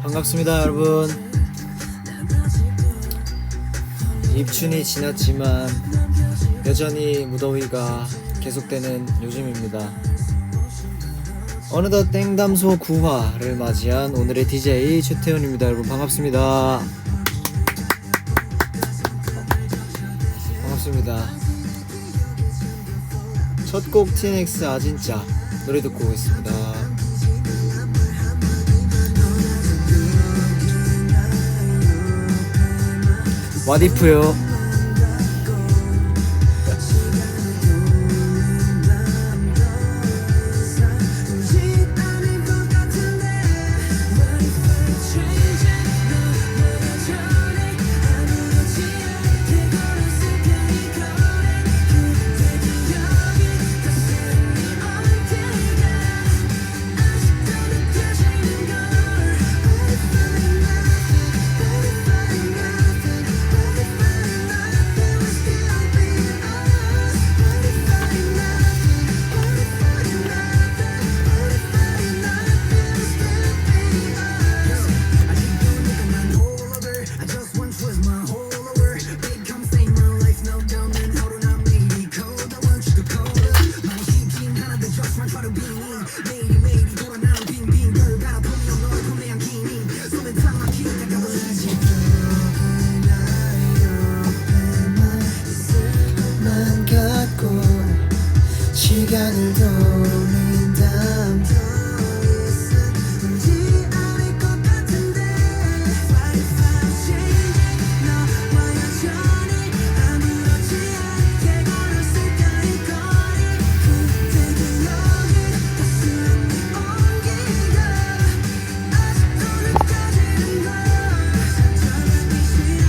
반갑습니다 여러분. 입춘이 지났지만 여전히 무더위가 계속되는 요즘입니다. 어느덧 땡담소 9화를 맞이한 오늘의 DJ 최태훈입니다. 여러분 반갑습니다. 반갑습니다. 첫 곡 TNX 아진짜 노래 듣고 오겠습니다. 와디프요. 시간을 돌린다. 왠지 않을 것 같은데 What if I'm changing? 너와 여전히 아무렇지 않게 걸었을까 이 거리. 그때 기억이 가슴이 옮기가 아직도 느껴지는 걸. 상처받기 싫어.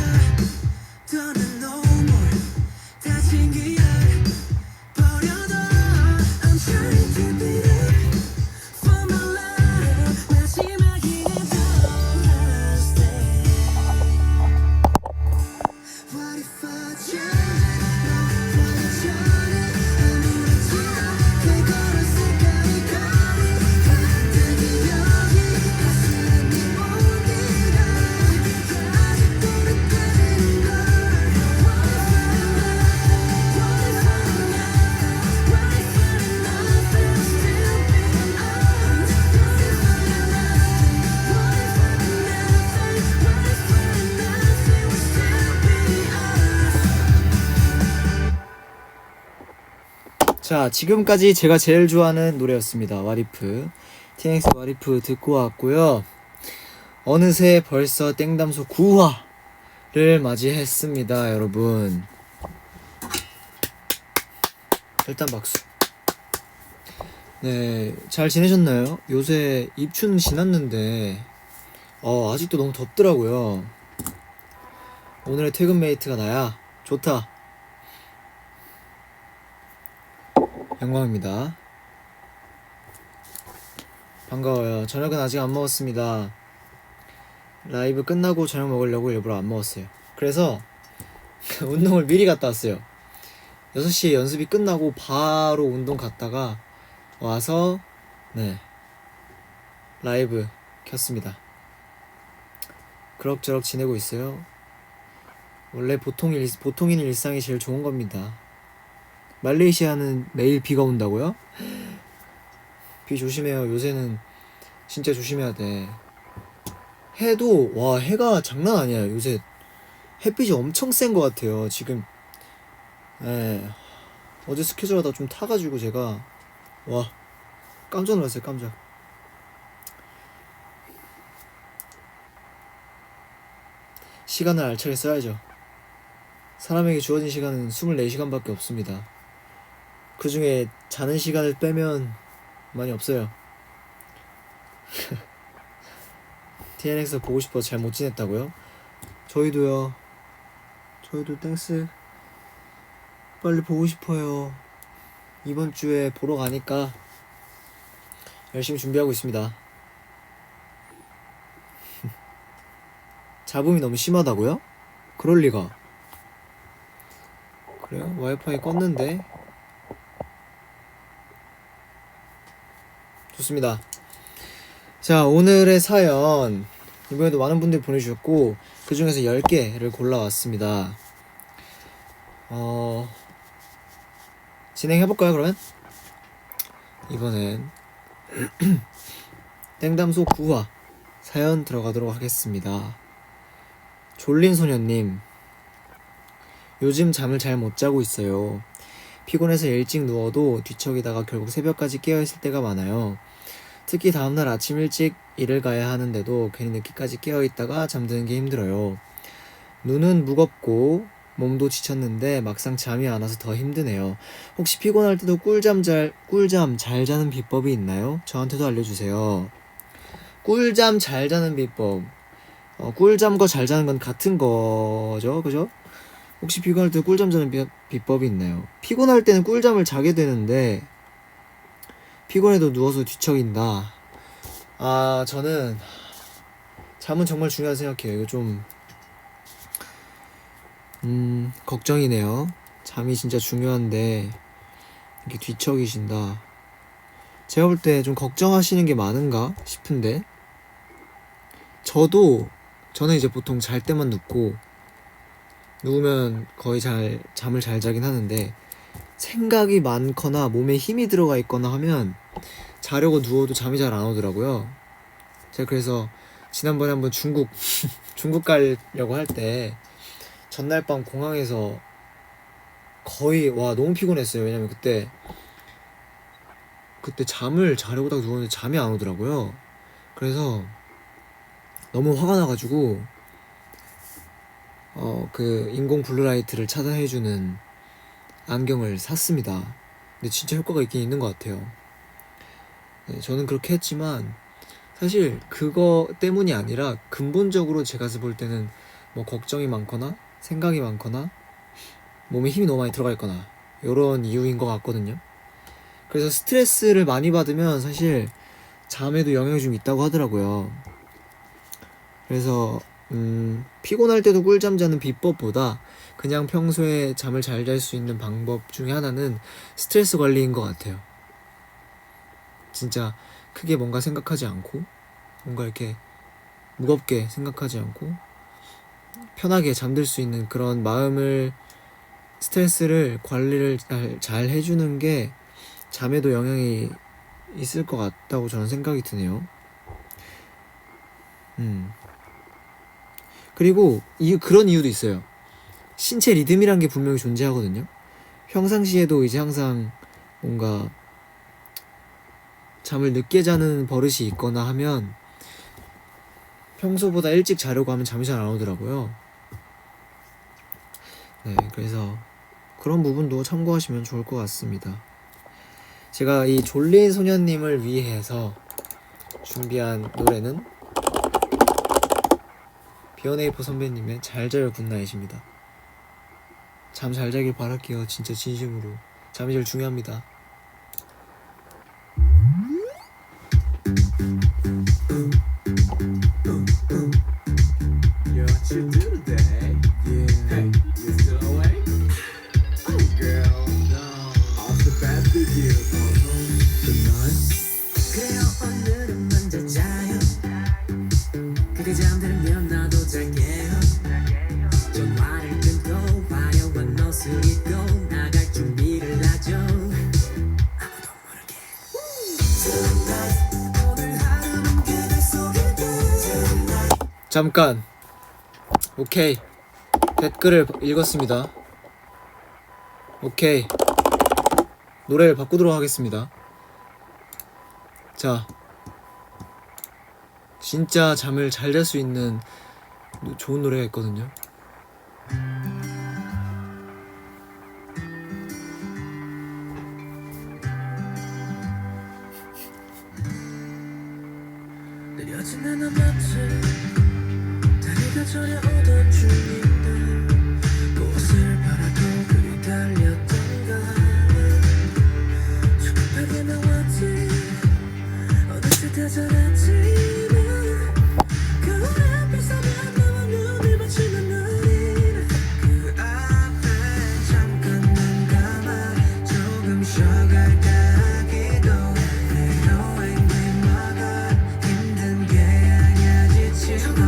더는 no more. 다신 기억 버려둬. 자, 지금까지 제가 제일 좋아하는 노래였습니다. 와리프, TNX 와리프 듣고 왔고요. 어느새 벌써 땡담소 9화를 맞이했습니다, 여러분. 일단 박수. 네, 잘 지내셨나요? 요새 입춘 지났는데 아직도 너무 덥더라고요. 오늘의 퇴근 메이트가 나야. 좋다. 영광입니다. 반가워요. 저녁은 아직 안 먹었습니다. 라이브 끝나고 저녁 먹으려고 일부러 안 먹었어요. 그래서 운동을 미리 갔다 왔어요. 6시에 연습이 끝나고 바로 운동 갔다가 와서 네 라이브 켰습니다. 그럭저럭 지내고 있어요. 원래 보통인 일상이 제일 좋은 겁니다. 말레이시아는 매일 비가 온다고요? 비 조심해요. 요새는 진짜 조심해야 돼. 해도 와 해가 장난 아니야. 요새 햇빛이 엄청 센 것 같아요. 지금 어제 스케줄 하다 좀 타가지고 제가 와 깜짝 놀랐어요. 깜짝. 시간을 알차게 써야죠. 사람에게 주어진 시간은 24시간밖에 없습니다. 그 중에 자는 시간을 빼면 많이 없어요. TNX 보고 싶어서 잘 못 지냈다고요? 저희도요. 저희도 땡스 빨리 보고 싶어요. 이번 주에 보러 가니까 열심히 준비하고 있습니다. 잡음이 너무 심하다고요? 그럴 리가. 그래요? 와이파이 껐는데. 좋습니다. 자, 오늘의 사연 이번에도 많은 분들이 보내주셨고 그 중에서 10개를 골라왔습니다. 진행해볼까요 그러면? 이번엔 땡담소 9화 사연 들어가도록 하겠습니다. 졸린 소녀님, 요즘 잠을 잘 못 자고 있어요. 피곤해서 일찍 누워도 뒤척이다가 결국 새벽까지 깨어있을 때가 많아요. 특히 다음날 아침 일찍 일을 가야 하는데도 괜히 늦게까지 깨어있다가 잠드는 게 힘들어요. 눈은 무겁고 몸도 지쳤는데 막상 잠이 안 와서 더 힘드네요. 혹시 피곤할 때도 꿀잠 잘 자는 비법이 있나요? 저한테도 알려주세요. 꿀잠 잘 자는 비법. 꿀잠과 잘 자는 건 같은 거죠, 그죠? 혹시 피곤할 때 꿀잠 자는 비법이 있나요? 피곤할 때는 꿀잠을 자게 되는데 피곤해도 누워서 뒤척인다. 저는 잠은 정말 중요하다 생각해요. 이거 좀 걱정이네요. 잠이 진짜 중요한데 이렇게 뒤척이신다. 제가 볼 때 좀 걱정하시는 게 많은가 싶은데 저는 이제 보통 잘 때만 누우면 거의 잠을 잘 자긴 하는데 생각이 많거나 몸에 힘이 들어가 있거나 하면 자려고 누워도 잠이 잘 안 오더라고요. 제가 그래서 지난번에 한번 중국 가려고 할 때 전날 밤 공항에서 거의 너무 피곤했어요. 왜냐면 그때 잠을 자려고 딱 누웠는데 잠이 안 오더라고요. 그래서 너무 화가 나가지고 그 인공 블루라이트를 차단해주는 안경을 샀습니다. 근데 진짜 효과가 있긴 있는 것 같아요. 네, 저는 그렇게 했지만 사실 그거 때문이 아니라 근본적으로 제가 볼 때는 뭐 걱정이 많거나 생각이 많거나 몸에 힘이 너무 많이 들어가 있거나 이런 이유인 것 같거든요. 그래서 스트레스를 많이 받으면 사실 잠에도 영향이 좀 있다고 하더라고요. 그래서 피곤할 때도 꿀잠 자는 비법보다 그냥 평소에 잠을 잘 잘 수 있는 방법 중에 하나는 스트레스 관리인 것 같아요. 진짜 크게 뭔가 생각하지 않고 뭔가 이렇게 무겁게 생각하지 않고 편하게 잠들 수 있는 그런 스트레스를 관리를 잘 해주는 게 잠에도 영향이 있을 것 같다고 저는 생각이 드네요. 그리고 그런 이유도 있어요. 신체 리듬이란 게 분명히 존재하거든요. 평상시에도 이제 항상 뭔가 잠을 늦게 자는 버릇이 있거나 하면 평소보다 일찍 자려고 하면 잠이 잘 안 오더라고요. 네, 그래서 그런 부분도 참고하시면 좋을 것 같습니다. 제가 이 졸린 소녀님을 위해서 준비한 노래는 비어네이프 선배님의 잘 자요 굿나잇입니다. 잠 잘 자길 바랄게요. 진짜 진심으로. 잠이 제일 중요합니다. 잠깐. 오케이. 댓글을 읽었습니다. 오케이. 노래를 바꾸도록 하겠습니다. 자, 진짜 잠을 잘 잘 수 있는 좋은 노래가 있거든요. 전혀오던 중인데 무엇을 바라고 그리 달렸던가 조급하게 나왔지 어느새 다져갔지만 거울 앞에 서면 너와 눈을 맞추는 너는 그 앞에 잠깐 눈 감아 조금 쉬어갈까 하기도 해 너의 내 막아 힘든 게 아니야 지치고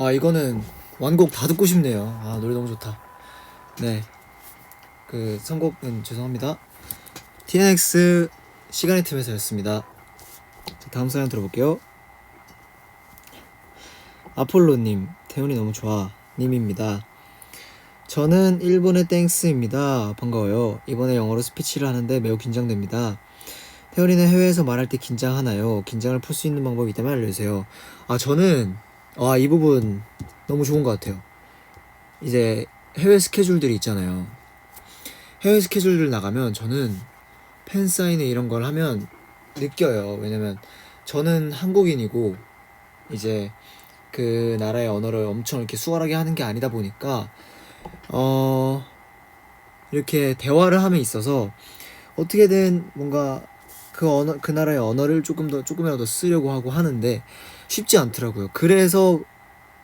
아 이거는 완곡 다 듣고 싶네요. 아 노래 너무 좋다. 네, 그 선곡은 죄송합니다. TNX 시간의 틈에서였습니다. 자, 다음 사연 들어볼게요. 아폴로님, 태훈이 너무 좋아 님입니다. 저는 일본의 땡스입니다. 반가워요. 이번에 영어로 스피치를 하는데 매우 긴장됩니다. 태훈이는 해외에서 말할 때 긴장하나요? 긴장을 풀 수 있는 방법이 있다면 알려주세요. 아 저는 이 부분 너무 좋은 것 같아요. 이제 해외 스케줄들이 있잖아요. 해외 스케줄들 나가면 저는 팬사인회 이런 걸 하면 느껴요. 왜냐면 저는 한국인이고 이제 그 나라의 언어를 엄청 이렇게 수월하게 하는 게 아니다 보니까 이렇게 대화를 함에 있어서 어떻게든 뭔가 그 나라의 언어를 조금이라도 쓰려고 하고 하는데 쉽지 않더라고요. 그래서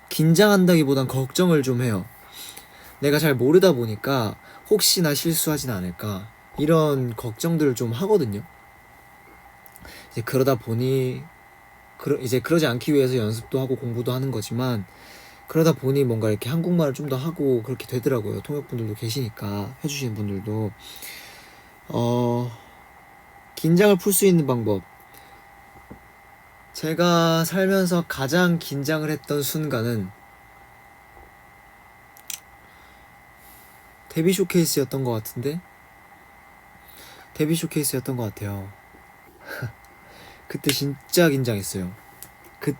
긴장한다기보단 걱정을 좀 해요. 내가 잘 모르다 보니까 혹시나 실수하진 않을까 이런 걱정들을 좀 하거든요. 이제 그러다 보니 이제 그러지 않기 위해서 연습도 하고 공부도 하는 거지만 그러다 보니 뭔가 이렇게 한국말을 좀 더 하고 그렇게 되더라고요. 통역분들도 계시니까 해주시는 분들도 긴장을 풀 수 있는 방법. 제가 살면서 가장 긴장을 했던 순간은 데뷔 쇼케이스였던 것 같은데 데뷔 쇼케이스였던 것 같아요. 그때 진짜 긴장했어요. 그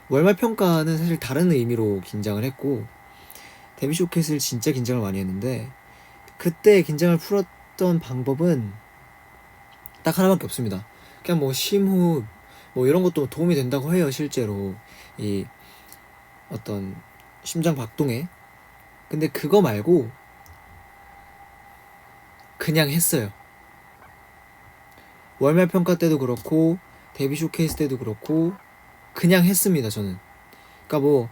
월말 평가는 사실 다른 의미로 긴장을 했고 데뷔 쇼케이스를 진짜 긴장을 많이 했는데 그때 긴장을 풀었던 방법은 딱 하나밖에 없습니다. 그냥 뭐 심호흡 뭐 이런 것도 도움이 된다고 해요. 실제로 이 어떤 심장 박동에. 근데 그거 말고 그냥 했어요. 월말 평가 때도 그렇고 데뷔 쇼케이스 때도 그렇고 그냥 했습니다. 저는. 그러니까 뭐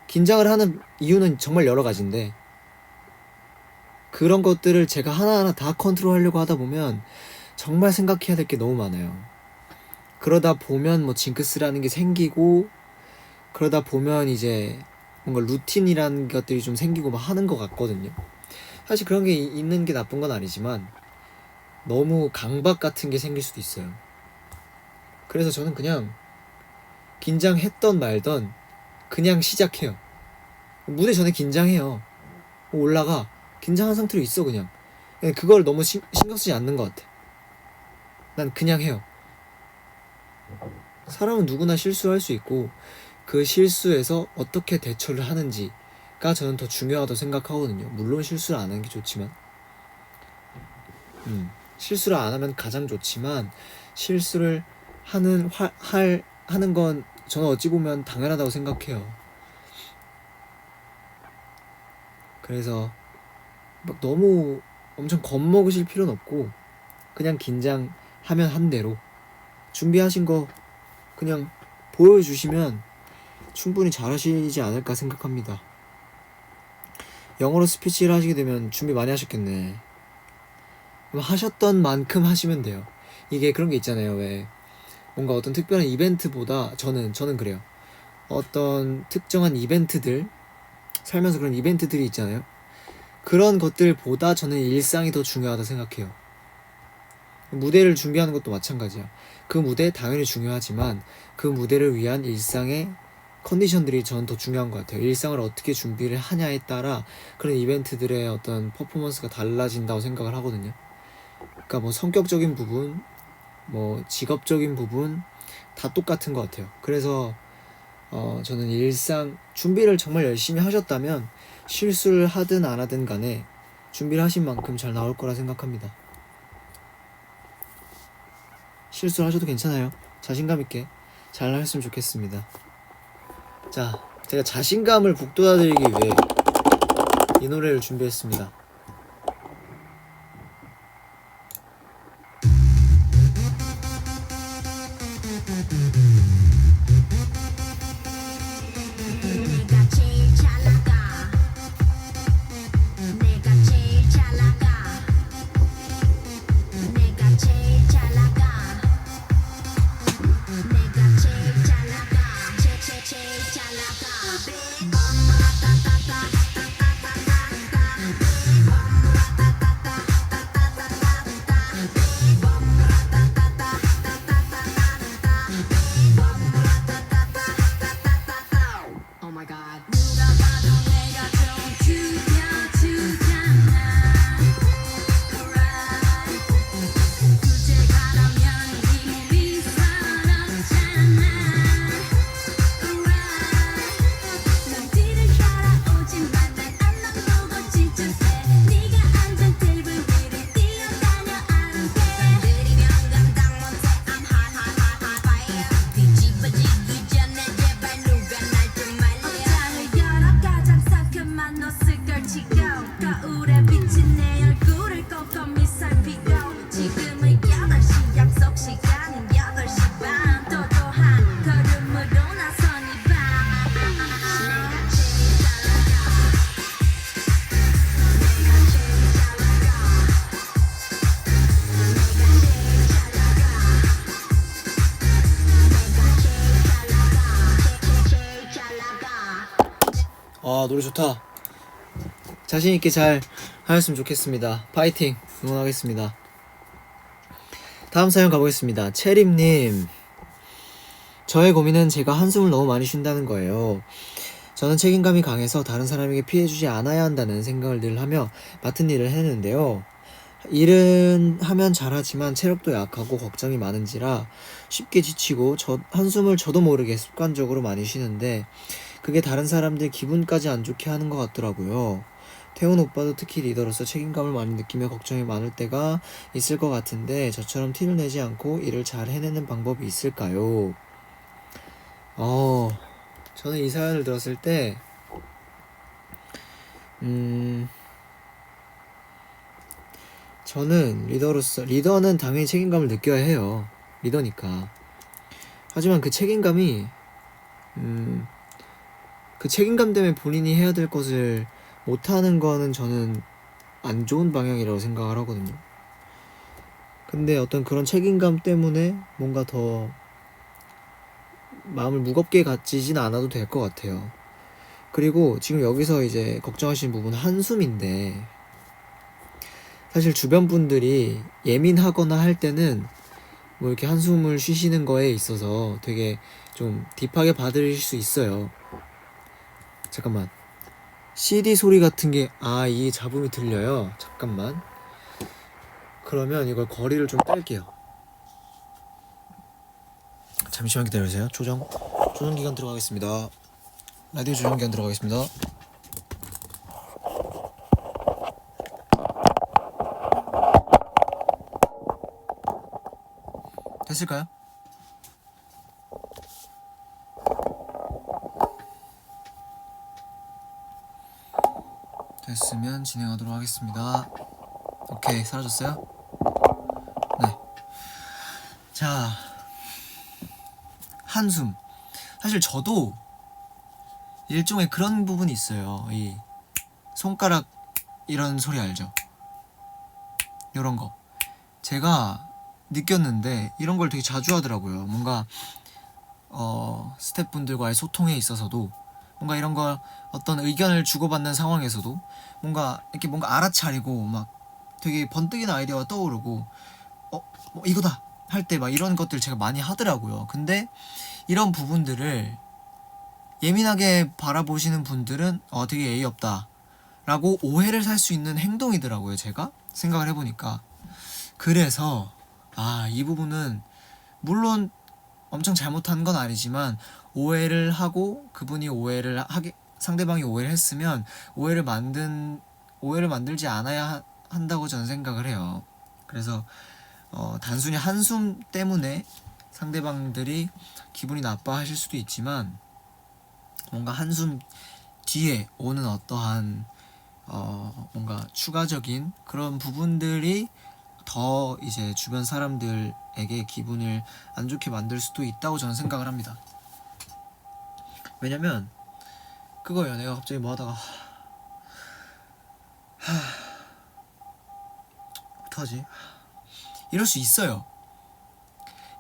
긴장을 하는 이유는 정말 여러 가지인데 그런 것들을 제가 하나하나 다 컨트롤하려고 하다 보면 정말 생각해야 될 게 너무 많아요. 그러다 보면 뭐 징크스라는 게 생기고 그러다 보면 이제 뭔가 루틴이라는 것들이 좀 생기고 막 하는 것 같거든요. 사실 그런 게 있는 게 나쁜 건 아니지만 너무 강박 같은 게 생길 수도 있어요. 그래서 저는 그냥 긴장했던 말던 그냥 시작해요. 무대 전에 긴장해요. 올라가 긴장한 상태로 있어 그냥. 그걸 너무 신경 쓰지 않는 것 같아. 난 그냥 해요. 사람은 누구나 실수할 수 있고 그 실수에서 어떻게 대처를 하는지가 저는 더 중요하다고 생각하거든요. 물론 실수를 안 하는 게 좋지만 실수를 안 하면 가장 좋지만 실수를 하는 건 저는 어찌 보면 당연하다고 생각해요. 그래서 막 너무 엄청 겁먹으실 필요는 없고 그냥 긴장하면 한 대로 준비하신 거 그냥 보여주시면 충분히 잘하시지 않을까 생각합니다. 영어로 스피치를 하시게 되면 준비 많이 하셨겠네. 그럼 하셨던 만큼 하시면 돼요. 이게 그런 게 있잖아요. 왜 뭔가 어떤 특별한 이벤트보다 저는 그래요. 어떤 특정한 이벤트들 살면서 그런 이벤트들이 있잖아요. 그런 것들보다 저는 일상이 더 중요하다 생각해요. 무대를 준비하는 것도 마찬가지야. 그 무대 당연히 중요하지만 그 무대를 위한 일상의 컨디션들이 저는 더 중요한 것 같아요. 일상을 어떻게 준비를 하냐에 따라 그런 이벤트들의 어떤 퍼포먼스가 달라진다고 생각을 하거든요. 그러니까 뭐 성격적인 부분, 뭐 직업적인 부분 다 똑같은 것 같아요. 그래서 저는 일상 준비를 정말 열심히 하셨다면 실수를 하든 안 하든 간에 준비를 하신 만큼 잘 나올 거라 생각합니다. 실수를 하셔도 괜찮아요. 자신감 있게 잘 하셨으면 좋겠습니다. 자, 제가 자신감을 북돋아드리기 위해 이 노래를 준비했습니다. 아, 노래 좋다. 자신 있게 잘 하였으면 좋겠습니다. 파이팅 응원하겠습니다. 다음 사연 가보겠습니다. 체림님, 저의 고민은 제가 한숨을 너무 많이 쉰다는 거예요. 저는 책임감이 강해서 다른 사람에게 피해주지 않아야 한다는 생각을 늘 하며 맡은 일을 해내는데요. 일은 하면 잘하지만 체력도 약하고 걱정이 많은지라 쉽게 지치고 한숨을 저도 모르게 습관적으로 많이 쉬는데 그게 다른 사람들 기분까지 안 좋게 하는 것 같더라고요. 태훈 오빠도 특히 리더로서 책임감을 많이 느끼며 걱정이 많을 때가 있을 것 같은데 저처럼 티를 내지 않고 일을 잘 해내는 방법이 있을까요? 저는 이 사연을 들었을 때 저는 리더는 당연히 책임감을 느껴야 해요. 리더니까. 하지만 그 책임감이 그 책임감 때문에 본인이 해야 될 것을 못하는 거는 저는 안 좋은 방향이라고 생각을 하거든요. 근데 어떤 그런 책임감 때문에 뭔가 더 마음을 무겁게 가지진 않아도 될 것 같아요. 그리고 지금 여기서 이제 걱정하시는 부분은 한숨인데 사실 주변 분들이 예민하거나 할 때는 뭐 이렇게 한숨을 쉬시는 거에 있어서 되게 좀 딥하게 받으실 수 있어요. 잠깐만. CD 소리 같은 게, 이 잡음이 들려요. 잠깐만. 그러면 이걸 거리를 좀 뺄게요. 잠시만 기다려주세요. 조정기간 들어가겠습니다. 라디오 조정기간 들어가겠습니다. 됐을까요? 됐으면 진행하도록 하겠습니다. 오케이, 사라졌어요? 네. 자, 한숨. 사실 저도 일종의 그런 부분이 있어요. 이 손가락 이런 소리 알죠? 이런 거. 제가 느꼈는데 이런 걸 되게 자주 하더라고요. 뭔가 스태프분들과의 소통에 있어서도 뭔가 이런 걸 어떤 의견을 주고받는 상황에서도 뭔가 알아차리고 막 되게 번뜩이는 아이디어가 떠오르고 뭐 이거다 할 때 막 이런 것들 제가 많이 하더라고요. 근데 이런 부분들을 예민하게 바라보시는 분들은 되게 예의 없다 라고 오해를 살 수 있는 행동이더라고요. 제가 생각을 해보니까. 그래서 이 부분은 물론 엄청 잘못한 건 아니지만 오해를 하고 그분이 상대방이 오해를 했으면 오해를 만들지 않아야 한다고 저는 생각을 해요. 그래서 단순히 한숨 때문에 상대방들이 기분이 나빠하실 수도 있지만 뭔가 한숨 뒤에 오는 어떠한 뭔가 추가적인 그런 부분들이 더 이제 주변 사람들에게 기분을 안 좋게 만들 수도 있다고 저는 생각을 합니다. 왜냐면 그거예요. 내가 갑자기 뭐 하다가 어떡하지? 이럴 수 있어요.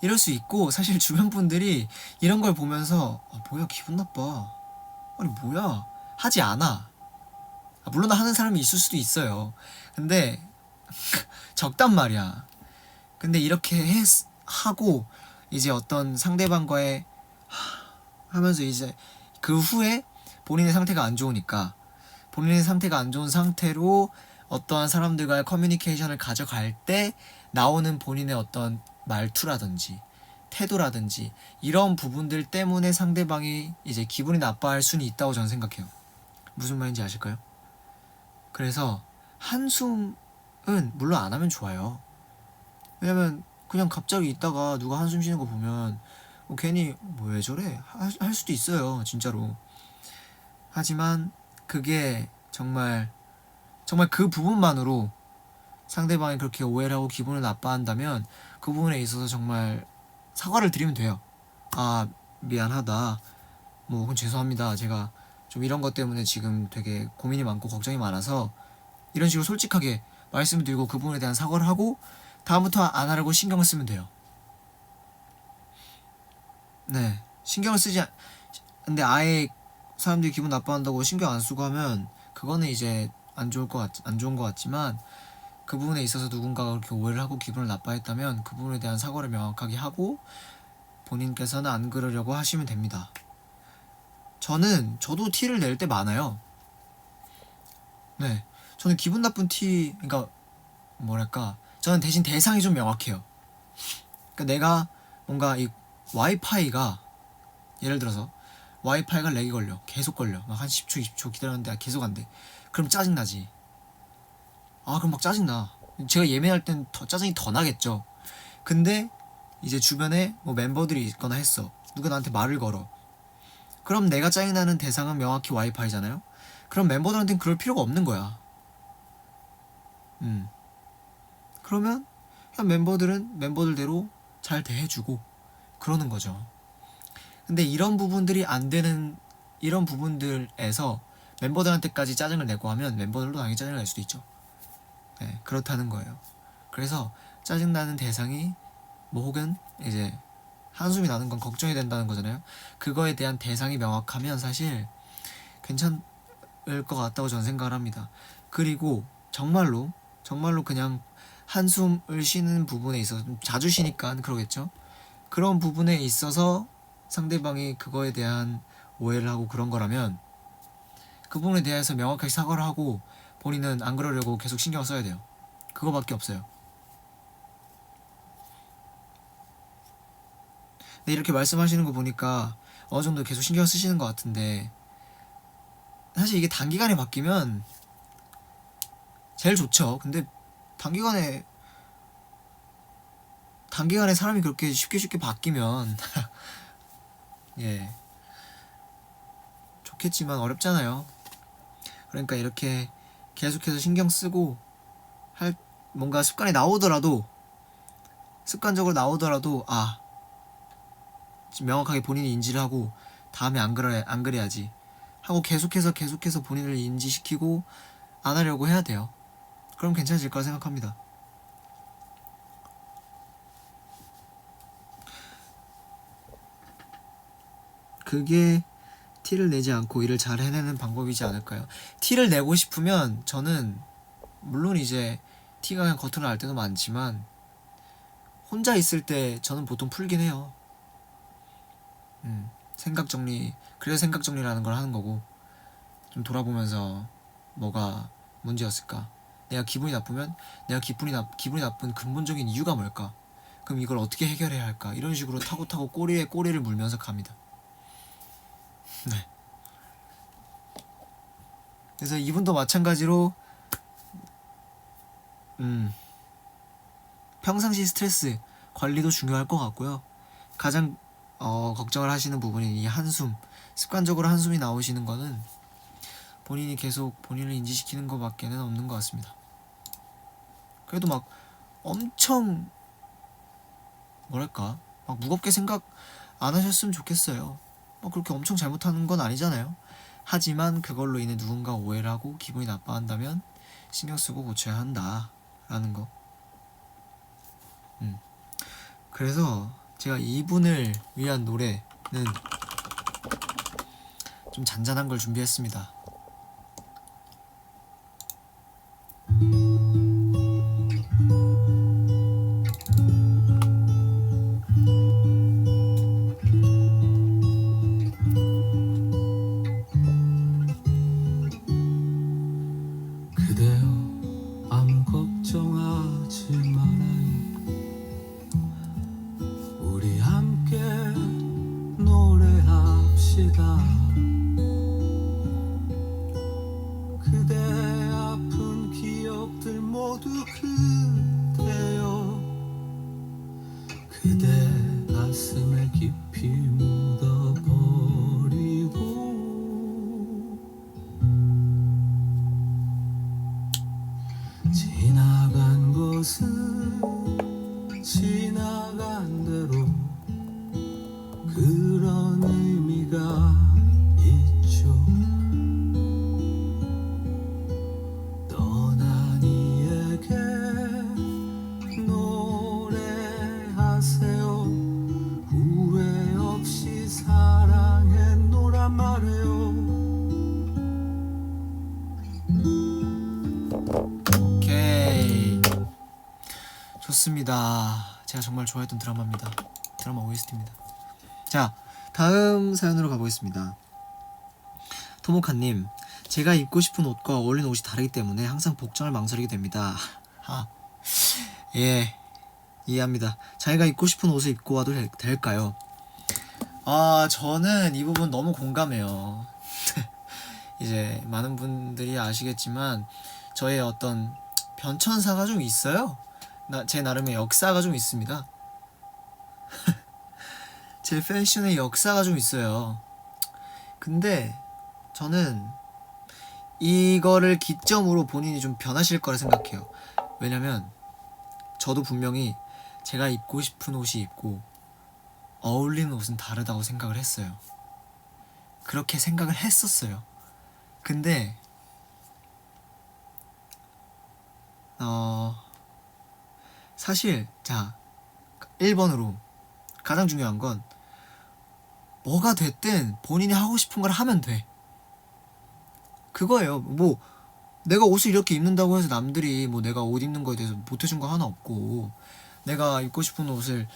이럴 수 있고 사실 주변 분들이 이런 걸 보면서 뭐야 기분 나빠. 아니 뭐야 하지 않아. 물론 하는 사람이 있을 수도 있어요. 근데 적단 말이야. 근데 이렇게 하고 이제 어떤 상대방과의 하면서 이제 그 후에 본인의 상태가 안 좋으니까 본인의 상태가 안 좋은 상태로 어떠한 사람들과의 커뮤니케이션을 가져갈 때 나오는 본인의 어떤 말투라든지 태도라든지 이런 부분들 때문에 상대방이 이제 기분이 나빠할 수는 있다고 저는 생각해요. 무슨 말인지 아실까요? 그래서 한숨은 물론 안 하면 좋아요. 왜냐면 그냥 갑자기 있다가 누가 한숨 쉬는 거 보면 괜히 뭐 왜 저래? 할 수도 있어요. 진짜로. 하지만 그게 정말 그 부분만으로 상대방이 그렇게 오해를 하고 기분을 나빠한다면 그 부분에 있어서 정말 사과를 드리면 돼요. 미안하다. 그건 죄송합니다. 제가 좀 이런 것 때문에 지금 되게 고민이 많고 걱정이 많아서 이런 식으로 솔직하게 말씀을 드리고 그 부분에 대한 사과를 하고 다음부터 안 하려고 신경을 쓰면 돼요. 네, 신경을 쓰지 근데 아예 사람들이 기분 나빠한다고 신경 안 쓰고 하면 그거는 이제 안 좋은 것 같지만, 그 부분에 있어서 누군가가 그렇게 오해를 하고 기분을 나빠했다면 그 부분에 대한 사과를 명확하게 하고 본인께서는 안 그러려고 하시면 됩니다. 저도 티를 낼 때 많아요. 네, 저는 기분 나쁜 티, 그러니까 뭐랄까, 저는 대신 대상이 좀 명확해요. 그러니까 내가 뭔가 이 와이파이가, 예를 들어서 와이파이가 렉이 걸려, 계속 걸려, 막 한 10초 20초 기다렸는데 계속 안 돼. 그럼 짜증나지. 그럼 막 짜증나. 제가 예민할 땐 더 짜증이 더 나겠죠. 근데 이제 주변에 뭐 멤버들이 있거나 했어, 누가 나한테 말을 걸어. 그럼 내가 짜증나는 대상은 명확히 와이파이잖아요. 그럼 멤버들한테는 그럴 필요가 없는 거야. 그러면 그냥 멤버들은 멤버들대로 잘 대해주고 그러는 거죠. 근데 이런 부분들이 안 되는, 이런 부분들에서 멤버들한테까지 짜증을 내고 하면 멤버들도 당연히 짜증을 낼 수도 있죠. 네, 그렇다는 거예요. 그래서 짜증나는 대상이 뭐 혹은 이제 한숨이 나는 건 걱정이 된다는 거잖아요. 그거에 대한 대상이 명확하면 사실 괜찮을 것 같다고 저는 생각을 합니다. 그리고 정말로 그냥 한숨을 쉬는 부분에 있어서, 자주 쉬니까 그러겠죠. 그런 부분에 있어서 상대방이 그거에 대한 오해를 하고 그런 거라면 그 부분에 대해서 명확하게 사과를 하고 본인은 안 그러려고 계속 신경을 써야 돼요. 그거밖에 없어요. 근데 이렇게 말씀하시는 거 보니까 어느 정도 계속 신경 쓰시는 것 같은데, 사실 이게 단기간에 바뀌면 제일 좋죠. 근데 단기간에 사람이 그렇게 쉽게 바뀌면 예, 좋겠지만 어렵잖아요. 그러니까 이렇게 계속해서 신경 쓰고 할, 뭔가 습관적으로 나오더라도 명확하게 본인이 인지를 하고 다음에 안 그래야지 하고 계속해서 본인을 인지시키고 안 하려고 해야 돼요. 그럼 괜찮아질 거라 생각합니다. 그게 티를 내지 않고 일을 잘 해내는 방법이지 않을까요? 티를 내고 싶으면 저는 물론 이제 티가 그냥 겉으로 날 때도 많지만 혼자 있을 때 저는 보통 풀긴 해요. 생각 정리, 그래서 생각 정리라는 걸 하는 거고, 좀 돌아보면서 뭐가 문제였을까? 내가 기분이 나쁘면 내가 기분이 나쁜 근본적인 이유가 뭘까? 그럼 이걸 어떻게 해결해야 할까? 이런 식으로 타고 꼬리에 꼬리를 물면서 갑니다. 네. 그래서 이분도 마찬가지로 평상시 스트레스 관리도 중요할 것 같고요. 가장 걱정을 하시는 부분인 이 한숨, 습관적으로 한숨이 나오시는 거는 본인이 계속 본인을 인지시키는 것밖에는 없는 것 같습니다. 그래도 막 엄청 뭐랄까, 막 무겁게 생각 안 하셨으면 좋겠어요. 그렇게 엄청 잘못하는 건 아니잖아요. 하지만 그걸로 인해 누군가 오해를 하고 기분이 나빠한다면 신경 쓰고 고쳐야 한다라는 거. 그래서 제가 이분을 위한 노래는 좀 잔잔한 걸 준비했습니다. 후회 없이 사랑했노란 말해요. 좋습니다. 제가 정말 좋아했던 드라마입니다. 드라마 OST입니다. 자, 다음 사연으로 가보겠습니다. 토모카님, 제가 입고 싶은 옷과 어울리는 옷이 다르기 때문에 항상 복장을 망설이게 됩니다. 예, 이해합니다. 자기가 입고 싶은 옷을 입고 와도 될까요? 저는 이 부분 너무 공감해요. 이제 많은 분들이 아시겠지만 저의 어떤 변천사가 좀 있어요. 제 나름의 역사가 좀 있습니다. 제 패션의 역사가 좀 있어요. 근데 저는 이거를 기점으로 본인이 좀 변하실 거라 생각해요. 왜냐면 저도 분명히 제가 입고 싶은 옷이 있고 어울리는 옷은 다르다고 생각을 했어요. 그렇게 생각을 했었어요. 근데 사실 자 1번으로 가장 중요한 건 뭐가 됐든 본인이 하고 싶은 걸 하면 돼. 그거예요. 뭐 내가 옷을 이렇게 입는다고 해서 남들이 뭐 내가 옷 입는 거에 대해서 못해준 거 하나 없고, 내가 입고 싶은 옷을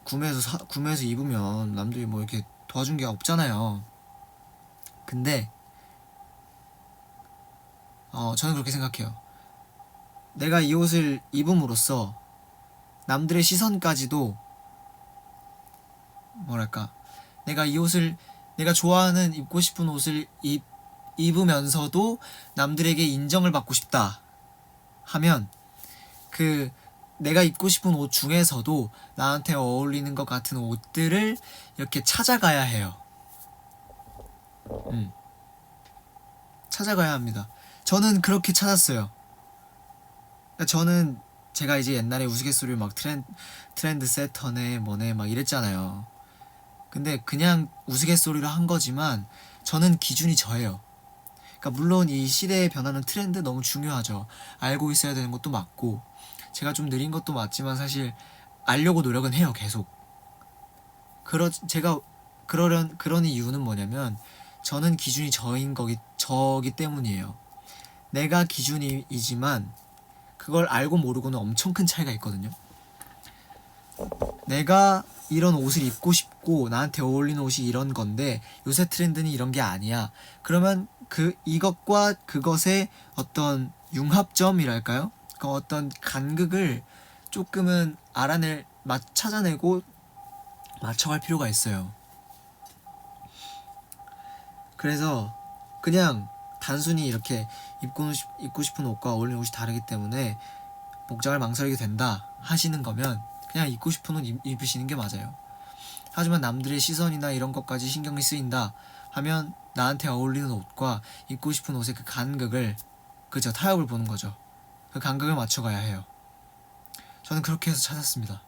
구매해서 입으면 남들이 뭐 이렇게 도와준 게 없잖아요. 근데 저는 그렇게 생각해요. 내가 이 옷을 입음으로써 남들의 시선까지도 뭐랄까, 내가 이 옷을, 내가 좋아하는 입고 싶은 옷을 입으면서도 남들에게 인정을 받고 싶다 하면 그 내가 입고 싶은 옷 중에서도 나한테 어울리는 것 같은 옷들을 이렇게 찾아가야 해요. 찾아가야 합니다. 저는 그렇게 찾았어요. 그러니까 저는 제가 이제 옛날에 우스갯소리로 막 트렌드 세터네 뭐네 막 이랬잖아요. 근데 그냥 우스갯소리로 한 거지만 저는 기준이 저예요. 그러니까 물론 이 시대의 변화는 트렌드 너무 중요하죠. 알고 있어야 되는 것도 맞고 제가 좀 느린 것도 맞지만 사실 알려고 노력은 해요. 계속. 제가 그런 이유는 뭐냐면 저는 기준이 저기 때문이에요. 내가 기준이지만 그걸 알고 모르고는 엄청 큰 차이가 있거든요. 내가 이런 옷을 입고 싶고 나한테 어울리는 옷이 이런 건데 요새 트렌드는 이런 게 아니야. 그러면 이것과 그것의 어떤 융합점이랄까요? 그 어떤 간극을 조금은 찾아내고 맞춰갈 필요가 있어요. 그래서 그냥 단순히 이렇게 입고 싶은 옷과 어울리는 옷이 다르기 때문에 복장을 망설이게 된다 하시는 거면 그냥 입고 싶은 옷 입으시는 게 맞아요. 하지만 남들의 시선이나 이런 것까지 신경이 쓰인다 하면 나한테 어울리는 옷과 입고 싶은 옷의 그 간극을, 그죠, 타협을 보는 거죠. 그 간극을 맞춰가야 해요. 저는 그렇게 해서 찾았습니다.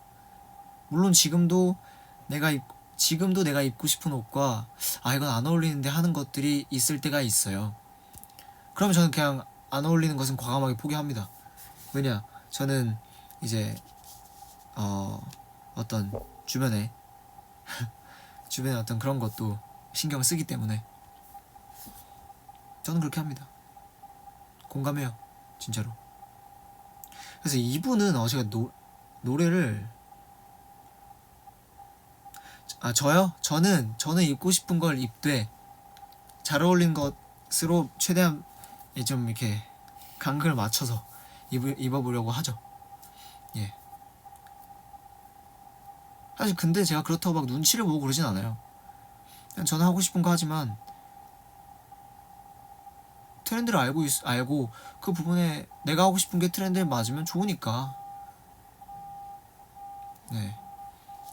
물론 지금도 내가 입고 싶은 옷과 이건 안 어울리는데 하는 것들이 있을 때가 있어요. 그러면 저는 그냥 안 어울리는 것은 과감하게 포기합니다. 왜냐, 저는 이제 어떤 주변에 어떤 그런 것도 신경을 쓰기 때문에 저는 그렇게 합니다. 공감해요, 진짜로. 그래서 이분은 제가 노래를 저요? 저는 입고 싶은 걸 입되 잘 어울리는 것으로 최대한 좀 이렇게 간극을 맞춰서 입어보려고 하죠. 예. 사실 근데 제가 그렇다고 막 눈치를 보고 그러진 않아요. 그냥 저는 하고 싶은 거 하지만 트렌드를 알고 그 부분에 내가 하고 싶은 게 트렌드에 맞으면 좋으니까. 네.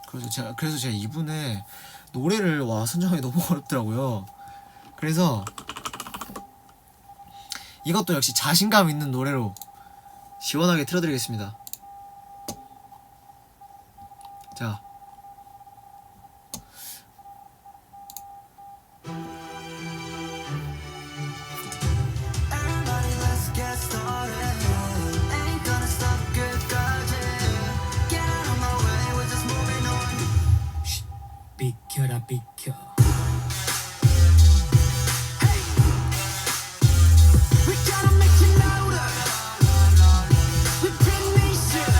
그래서 제가 이분의 노래를 선정하기 너무 어렵더라고요. 그래서 이것도 역시 자신감 있는 노래로 시원하게 틀어드리겠습니다. 자, 비켜라 비켜. We gotta make you louder. We bring nation.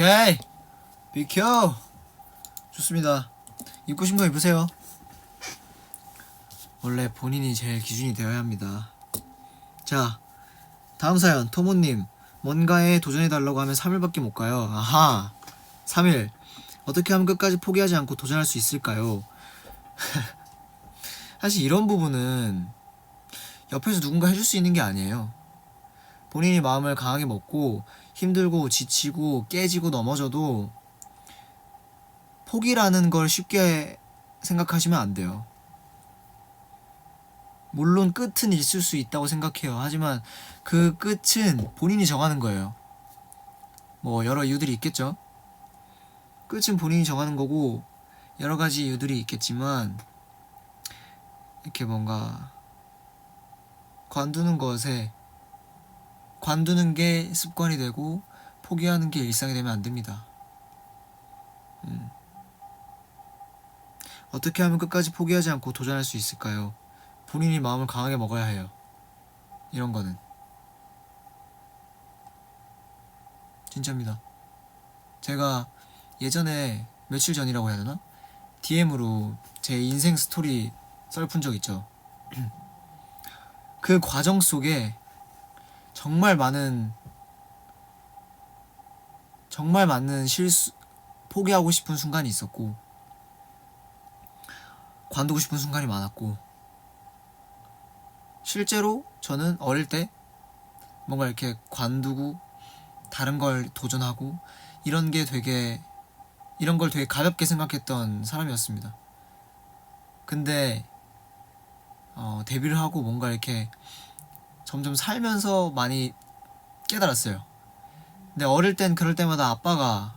오케이. 비켜. 좋습니다. 입고 싶은 거 입으세요. 원래 본인이 제일 기준이 되어야 합니다. 자, 다음 사연. 토모님, 뭔가에 도전해달라고 하면 3일밖에 못 가요. 아하, 3일. 어떻게 하면 끝까지 포기하지 않고 도전할 수 있을까요? 사실 이런 부분은 옆에서 누군가 해줄 수 있는 게 아니에요. 본인이 마음을 강하게 먹고 힘들고 지치고 깨지고 넘어져도 포기라는 걸 쉽게 생각하시면 안 돼요. 물론 끝은 있을 수 있다고 생각해요. 하지만 그 끝은 본인이 정하는 거예요. 뭐 여러 이유들이 있겠죠. 끝은 본인이 정하는 거고 여러 가지 이유들이 있겠지만 이렇게 뭔가 관두는 게 습관이 되고 포기하는 게 일상이 되면 안 됩니다. 어떻게 하면 끝까지 포기하지 않고 도전할 수 있을까요? 본인이 마음을 강하게 먹어야 해요. 이런 거는 진짜입니다. 제가 예전에 며칠 전이라고 해야 되나? DM으로 제 인생 스토리 썰푼 적 있죠. 그 과정 속에 정말 많은 실수, 포기하고 싶은 순간이 있었고 관두고 싶은 순간이 많았고, 실제로 저는 어릴 때 뭔가 이렇게 관두고 다른 걸 도전하고 이런 걸 되게 가볍게 생각했던 사람이었습니다. 근데 데뷔를 하고 뭔가 이렇게 점점 살면서 많이 깨달았어요. 근데 어릴 땐 그럴 때마다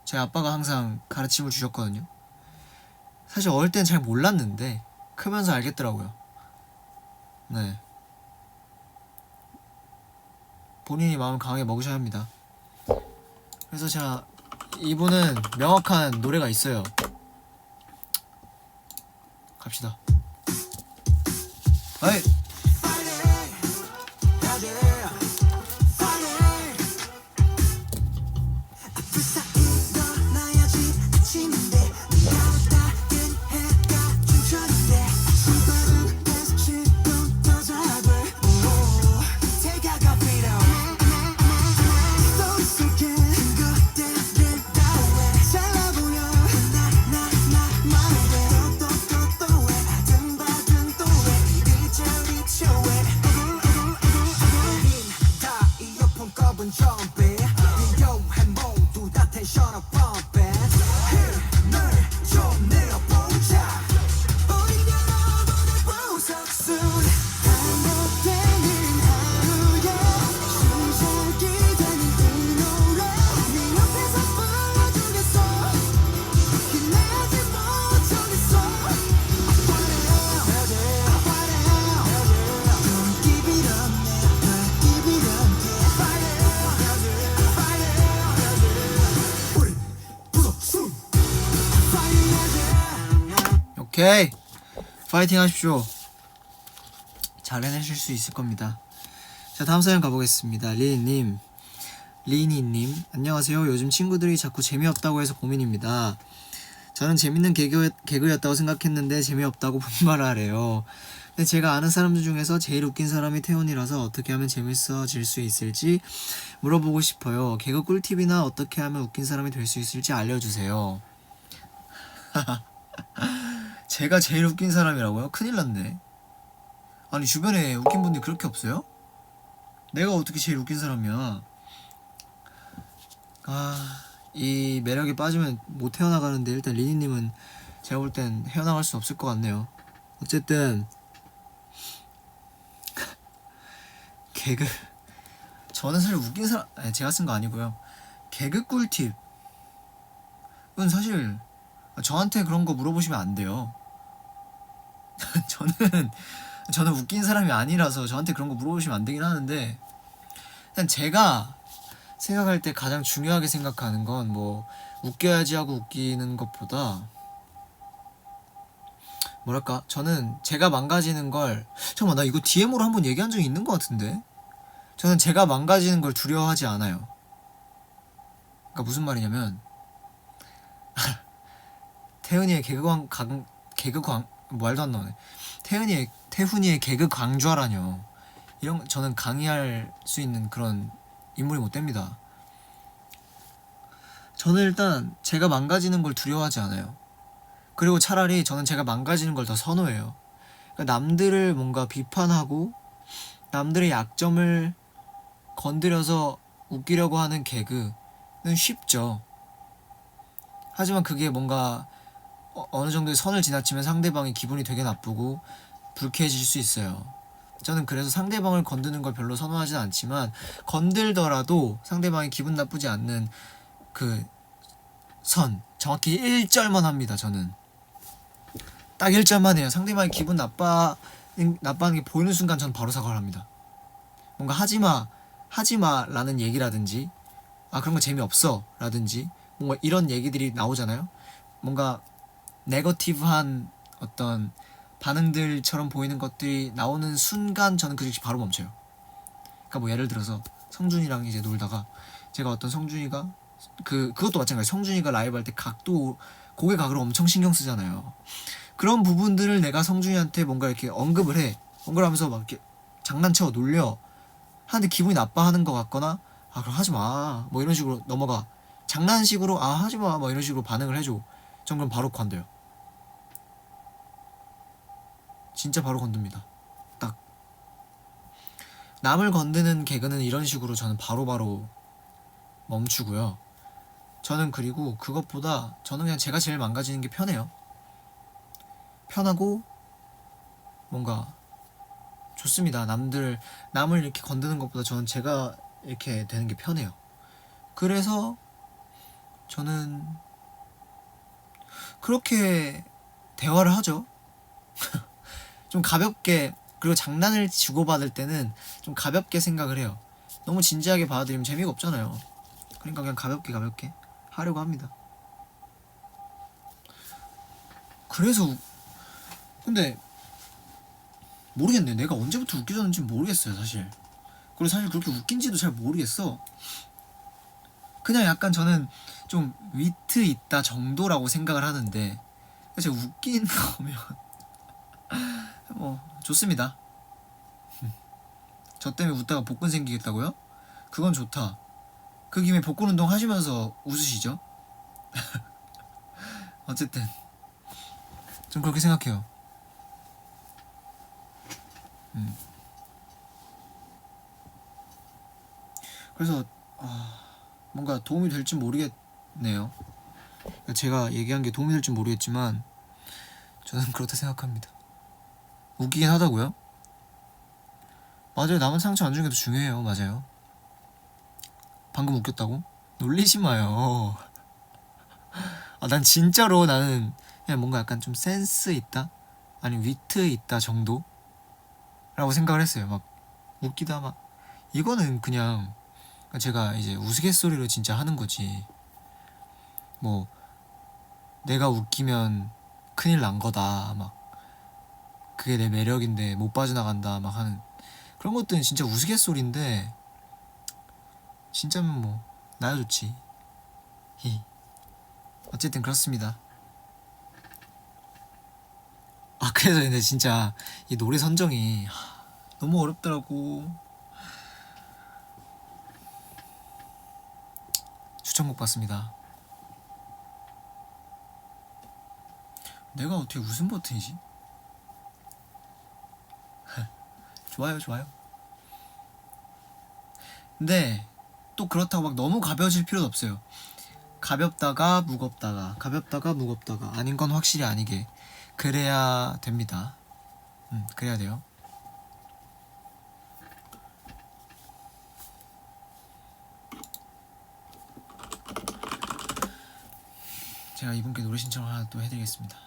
제 아빠가 항상 가르침을 주셨거든요. 사실 어릴 땐 잘 몰랐는데 크면서 알겠더라고요. 네. 본인이 마음을 강하게 먹으셔야 합니다. 그래서 제가 이분은 명확한 노래가 있어요. 갑시다. 아이. 오케이, 파이팅 하십시오. 잘 해내실 수 있을 겁니다. 자, 다음 사연 가보겠습니다. 리니님, 안녕하세요. 요즘 친구들이 자꾸 재미없다고 해서 고민입니다. 저는 재밌는 개그였다고 생각했는데 재미없다고 분발을 하래요. 근데 제가 아는 사람들 중에서 제일 웃긴 사람이 태훈이라서 어떻게 하면 재밌어질 수 있을지 물어보고 싶어요. 개그 꿀팁이나 어떻게 하면 웃긴 사람이 될 수 있을지 알려주세요. 제가 제일 웃긴 사람이라고요? 큰일 났네. 아니, 주변에 웃긴 분들이 그렇게 없어요? 내가 어떻게 제일 웃긴 사람이야? 이 매력에 빠지면 못 헤어나가는데, 일단 리니님은 제가 볼 땐 헤어나갈 수 없을 것 같네요. 어쨌든 개그, 저는 사실 웃긴 사람, 제가 쓴 거 아니고요. 개그 꿀팁은 사실 저한테 그런 거 물어보시면 안 돼요. 저는 웃긴 사람이 아니라서 저한테 그런 거 물어보시면 안 되긴 하는데, 일단 제가 생각할 때 가장 중요하게 생각하는 건 뭐 웃겨야지 하고 웃기는 것보다, 뭐랄까, 저는 제가 망가지는 걸, 잠깐만, 나 이거 DM으로 한번 얘기한 적이 있는 것 같은데. 저는 제가 망가지는 걸 두려워하지 않아요. 그러니까 무슨 말이냐면 태훈이의 개그광 말도 안 나오네. 태훈이의 개그 강좌라뇨. 이런 저는 강의할 수 있는 그런 인물이 못 됩니다. 저는 일단 제가 망가지는 걸 두려워하지 않아요. 그리고 차라리 저는 제가 망가지는 걸 더 선호해요. 그러니까 남들을 뭔가 비판하고 남들의 약점을 건드려서 웃기려고 하는 개그는 쉽죠. 하지만 그게 뭔가 어느 정도의 선을 지나치면 상대방이 기분이 되게 나쁘고 불쾌해질 수 있어요. 저는 그래서 상대방을 건드는 걸 별로 선호하진 않지만 건들더라도 상대방이 기분 나쁘지 않는 그 선 정확히 1절만 합니다. 저는 딱 1절만 해요. 상대방이 기분 나빠하는 게 보이는 순간 전 바로 사과를 합니다. 뭔가 하지마 라는 얘기라든지 그런 거 재미없어 라든지 뭔가 이런 얘기들이 나오잖아요. 뭔가 네거티브한 어떤 반응들처럼 보이는 것들이 나오는 순간 저는 그 즉시 바로 멈춰요. 그러니까 뭐 예를 들어서 성준이랑 이제 놀다가 제가 어떤 성준이가 그것도 마찬가지. 성준이가 라이브 할 때 고개 각으로 엄청 신경 쓰잖아요. 그런 부분들을 내가 성준이한테 뭔가 이렇게 언급을 하면서 막 이렇게 장난쳐 놀려 하는데 기분이 나빠하는 것 같거나 그럼 하지마 뭐 이런 식으로 넘어가. 장난식으로 하지마 뭐 이런 식으로 반응을 해줘. 전 그럼 바로 건드요. 진짜 바로 건듭니다. 딱 남을 건드는 개그는 이런 식으로 저는 바로바로 멈추고요. 저는 그리고 그것보다 저는 그냥 제가 제일 망가지는 게 편해요. 편하고 뭔가 좋습니다. 남을 이렇게 건드는 것보다 저는 제가 이렇게 되는 게 편해요. 그래서 저는 그렇게 대화를 하죠. 좀 가볍게. 그리고 장난을 주고받을 때는 좀 가볍게 생각을 해요. 너무 진지하게 받아들이면 재미가 없잖아요. 그러니까 그냥 가볍게 하려고 합니다. 그래서 근데 모르겠네. 내가 언제부터 웃겨졌는지 모르겠어요 사실. 그리고 사실 그렇게 웃긴지도 잘 모르겠어. 그냥 약간 저는 좀 위트 있다 정도라고 생각을 하는데 제가 웃긴 거면 좋습니다. 저 때문에 웃다가 복근 생기겠다고요? 그건 좋다. 그 김에 복근 운동 하시면서 웃으시죠? 어쨌든 좀 그렇게 생각해요. 그래서 뭔가 도움이 될지 모르겠네요. 제가 얘기한 게 도움이 될지 모르겠지만 저는 그렇다 생각합니다. 웃기긴 하다고요? 맞아요. 남은 상처 안 주는 게 더 중요해요. 맞아요. 방금 웃겼다고? 놀리지 마요. 난 진짜로 나는 그냥 뭔가 약간 좀 센스 있다? 아니 위트 있다 정도? 라고 생각을 했어요. 막 웃기다 막 이거는 그냥 제가 이제 우스갯소리로 진짜 하는 거지. 뭐 내가 웃기면 큰일 난 거다 막 그게 내 매력인데 못 빠져나간다 막 하는 그런 것들은 진짜 우스갯소리인데 진짜면 뭐 나야 좋지. 어쨌든 그렇습니다. 그래서 근데 진짜 이 노래 선정이 너무 어렵더라고. 추천곡 봤습니다. 내가 어떻게 웃음 버튼이지? 좋아요. 근데 또 그렇다고 막 너무 가벼워질 필요도 없어요. 가볍다가 무겁다가 아닌 건 확실히 아니게 그래야 됩니다. 그래야 돼요. 제가 이분께 노래 신청을 하나 또 해드리겠습니다.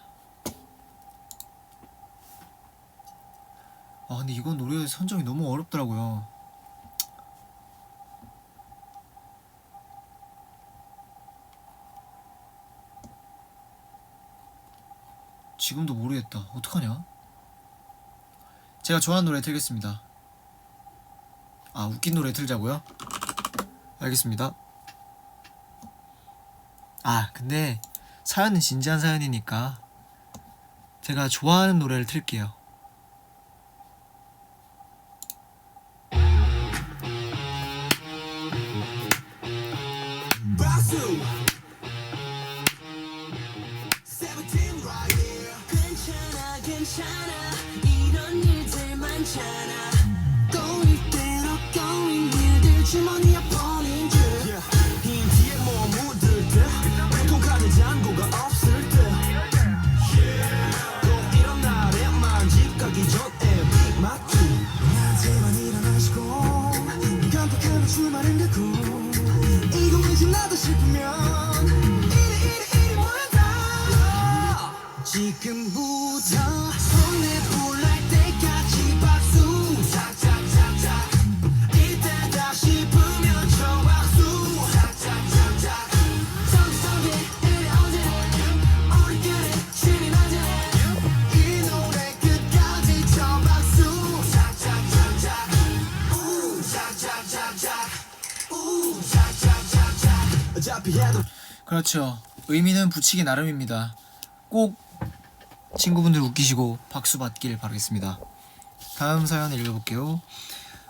근데 이건 노래 선정이 너무 어렵더라고요. 지금도 모르겠다. 어떡하냐? 제가 좋아하는 노래 틀겠습니다. 웃긴 노래 틀자고요? 알겠습니다. 아 근데 사연은 진지한 사연이니까 제가 좋아하는 노래를 틀게요. 괜찮아 괜찮아 이런 일들 많잖아 꼬일 대로 꼬인 일들 주머니에 보낸 줄 흰 뒤에 뭐 묻을 듯 콩 카드 잔고가 없을 듯꼭 이런 날에만 집 가기 전에 빅 마트 낮에만 일어나시고 깜빡하면 주말은 가고 이동이지 나도 싶으면 이리 모여다 지금부터 손에 불날 때까지 박수 착착착착 이때 다 싶으면 저 박수 착착착착 성성에 이래 언제나 우리끼리 신이 나지 이 노래 끝까지 저 박수 착착착착 우 착착착착 우 착착착착 어차피 해도 그렇죠. 의미는 붙이기 나름입니다. 꼭 친구분들 웃기시고 박수 받길 바라겠습니다. 다음 사연 읽어볼게요.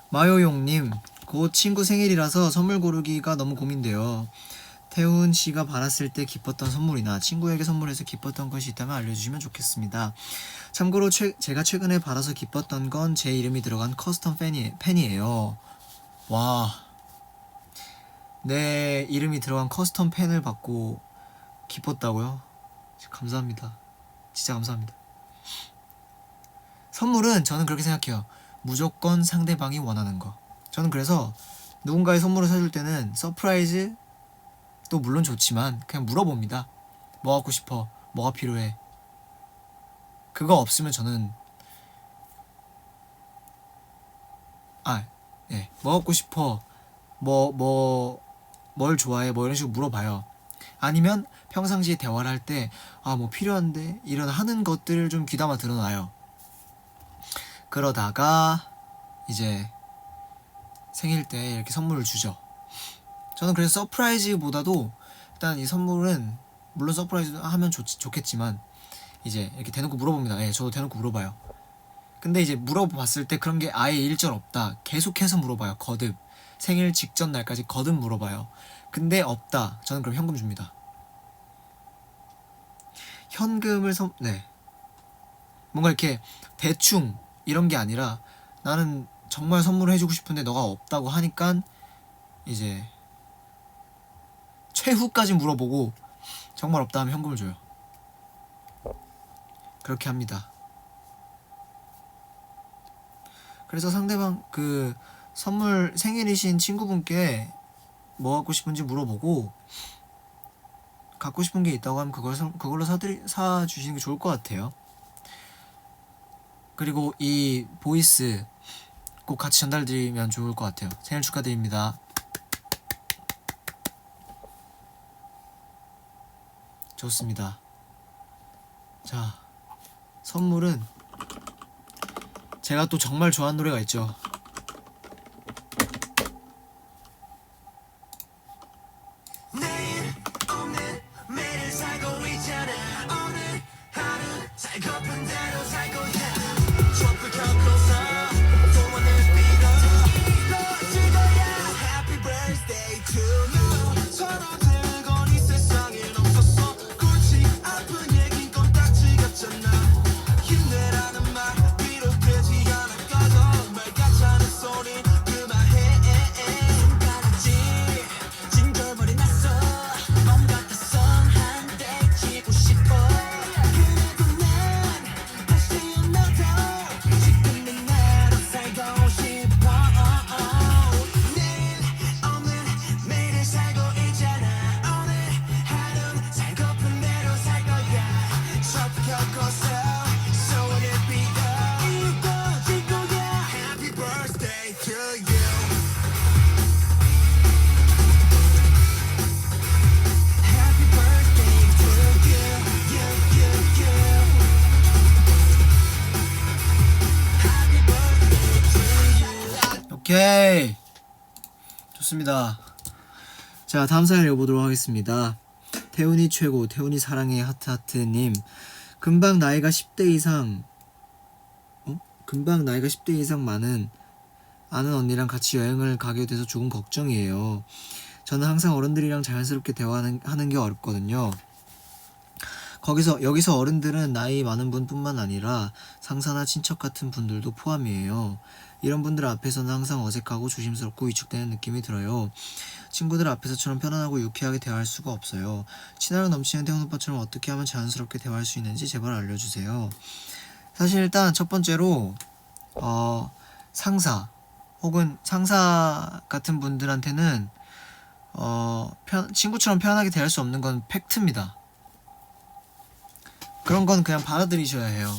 마요용님, 곧 친구 생일이라서 선물 고르기가 너무 고민돼요. 태훈 씨가 받았을 때 기뻤던 선물이나 친구에게 선물해서 기뻤던 것이 있다면 알려주시면 좋겠습니다. 참고로 제가 최근에 받아서 기뻤던 건 제 이름이 들어간 커스텀 펜이에요. 와, 내 이름이 들어간 커스텀 펜을 받고 기뻤다고요? 감사합니다. 진짜 감사합니다. 선물은 저는 그렇게 생각해요. 무조건 상대방이 원하는 거. 저는 그래서 누군가의 선물을 사줄 때는 서프라이즈도 물론 좋지만 그냥 물어봅니다. 뭐 갖고 싶어? 뭐가 필요해? 그거 없으면 저는 뭐 갖고 싶어? 뭘 좋아해? 뭐 이런 식으로 물어봐요. 아니면 평상시에 대화를 할 때 뭐 필요한데 이런 하는 것들을 좀 귀담아 들어놔요. 그러다가 이제 생일 때 이렇게 선물을 주죠. 저는 그래서 서프라이즈보다도 일단 이 선물은 물론 서프라이즈 하면 좋겠지만 이제 이렇게 대놓고 물어봅니다. 저도 대놓고 물어봐요. 근데 이제 물어봤을 때 그런 게 아예 일절 없다. 계속해서 물어봐요. 거듭. 생일 직전 날까지 거듭 물어봐요. 근데 없다. 저는 그럼 현금 줍니다. 현금을 뭔가 이렇게 대충 이런 게 아니라 나는 정말 선물을 해주고 싶은데 너가 없다고 하니까 이제 최후까지 물어보고 정말 없다 하면 현금을 줘요. 그렇게 합니다. 그래서 상대방 그 선물 생일이신 친구분께 뭐 갖고 싶은지 물어보고 갖고 싶은 게 있다고 하면 그걸로 사주시는 게 좋을 것 같아요. 그리고 이 보이스 꼭 같이 전달드리면 좋을 것 같아요. 생일 축하드립니다. 좋습니다. 자, 선물은 제가 또 정말 좋아하는 노래가 있죠. 내일 없는 매일 살고 있잖아 오늘 하루 살고픈 대로 살 거야 촛불 켜고서 소원을 빌어 이루어질 거야 Happy birthday to you 서로 들고 이 세상엔 없었어 골치 아픈 얘긴 껌딱지 같잖아 힘내라는 말 위로되지 않았거든 말 같지 않은 소리 그만해 손가락질 징글머리 났어 맘 같아선 한대 치고 싶어 그래도 난 다시 태어나도 지금 내 나로 살고 싶어 내일 없는 매일을 살고 있잖아 오늘 하루는 살고픈 대로 살 거야 촛불 켜고서 소원을 빌어 이루어질 거야 Happy birthday to you Happy birthday to you, you. Happy birthday to you. 오케이, 좋습니다. 자, 다음 사연 읽어보도록 하겠습니다. 태훈이 최고, 태훈이 사랑해 하트하트님. 금방 나이가 10대 이상 금방 나이가 10대 이상 많은 아는 언니랑 같이 여행을 가게 돼서 조금 걱정이에요. 저는 항상 어른들이랑 자연스럽게 대화하는 게 어렵거든요. 여기서 어른들은 나이 많은 분뿐만 아니라 상사나 친척 같은 분들도 포함이에요. 이런 분들 앞에서는 항상 어색하고 조심스럽고 위축되는 느낌이 들어요. 친구들 앞에서처럼 편안하고 유쾌하게 대화할 수가 없어요. 친화력 넘치는 태훈 오빠처럼 어떻게 하면 자연스럽게 대화할 수 있는지 제발 알려주세요. 사실 일단 첫 번째로 상사 혹은 상사 같은 분들한테는 친구처럼 편하게 대할 수 없는 건 팩트입니다. 그런 건 그냥 받아들이셔야 해요.